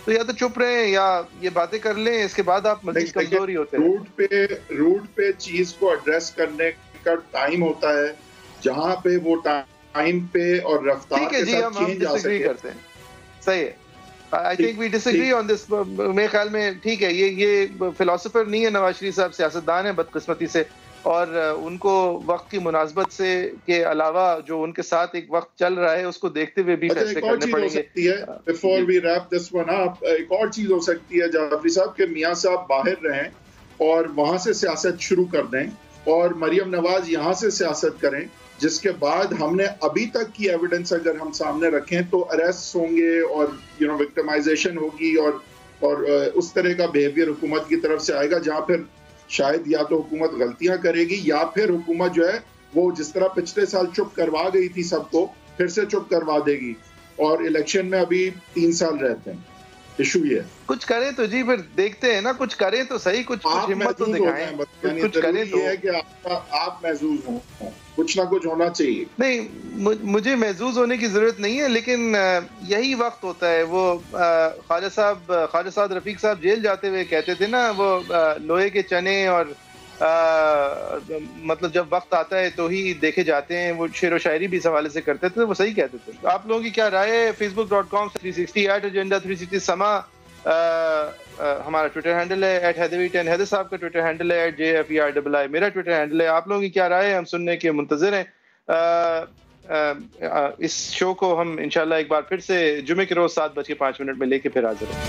تو یا تو چپ رہیں یا یہ باتیں کر لیں، اس کے بعد آپ مزید کمزور ہی ہوتے ہیں۔ روٹ پہ چیز کو ایڈریس کرنے کا ٹائم ہوتا ہے جہاں پہ وہ ٹائم پہ اور رفتار کے ساتھ چینج آ سکے۔ کرتے ہیں، صحیح ہے، I think we disagree on this. میرے خیال میں ٹھیک ہے، یہ فلاسفر نہیں ہے نواز شریف صاحب، سیاستدان ہیں بدقسمتی سے، اور ان کو وقت کی مناسبت سے کے علاوہ جو ان کے ساتھ ایک وقت چل رہا ہے اس کو دیکھتے ہوئے بھی فیصلے کرنے پڑیں گے۔ Before we wrap this one up، ایک اور چیز ہو سکتی ہے جعفری صاحب کہ میاں صاحب باہر رہیں اور وہاں سے سیاست شروع کر دیں اور مریم نواز یہاں سے سیاست کریں، جس کے بعد ہم نے ابھی تک کی ایویڈنس اگر ہم سامنے رکھیں تو اریسٹ ہوں گے اور وکٹمائزیشن ہوگی اور اس طرح کا بیہیویئر حکومت کی طرف سے آئے گا جہاں پھر شاید یا تو حکومت غلطیاں کرے گی یا پھر حکومت جو ہے وہ جس طرح پچھلے سال چپ کروا گئی تھی سب کو پھر سے چپ کروا دے گی، اور الیکشن میں ابھی 3 سال رہتے ہیں۔ ایشو یہ کچھ کریں تو جی پھر دیکھتے ہیں نا، کچھ کریں تو صحیح، کچھ ہمت تو دکھائیں، کچھ کریں تو۔ یہ ہے کہ آپ محظوظ ہوں، کچھ نہ کچھ ہونا چاہیے۔ نہیں، مجھے محظوظ ہونے کی ضرورت نہیں ہے، لیکن یہی وقت ہوتا ہے۔ وہ خواجہ سعد رفیق صاحب جیل جاتے ہوئے کہتے تھے نا، وہ لوہے کے چنے اور مطلب جب وقت آتا ہے تو ہی دیکھے جاتے ہیں، وہ شعر و شاعری بھی اس حوالے سے کرتے تھے، وہ صحیح کہتے تھے۔ آپ لوگوں کی کیا رائے ہے؟ facebook.com/360 @agenda360 سما ہمارا ٹویٹر ہینڈل ہے، @حیدر حیدر صاحب کا ٹویٹر ہینڈل ہے، @JFERII میرا ٹویٹر ہینڈل ہے۔ آپ لوگوں کی کیا رائے ہے؟ ہم سننے کے منتظر ہیں۔ اس شو کو ہم انشاءاللہ ایک بار پھر سے جمعے کے روز 7:05 میں لے کے پھر حاضر ہیں۔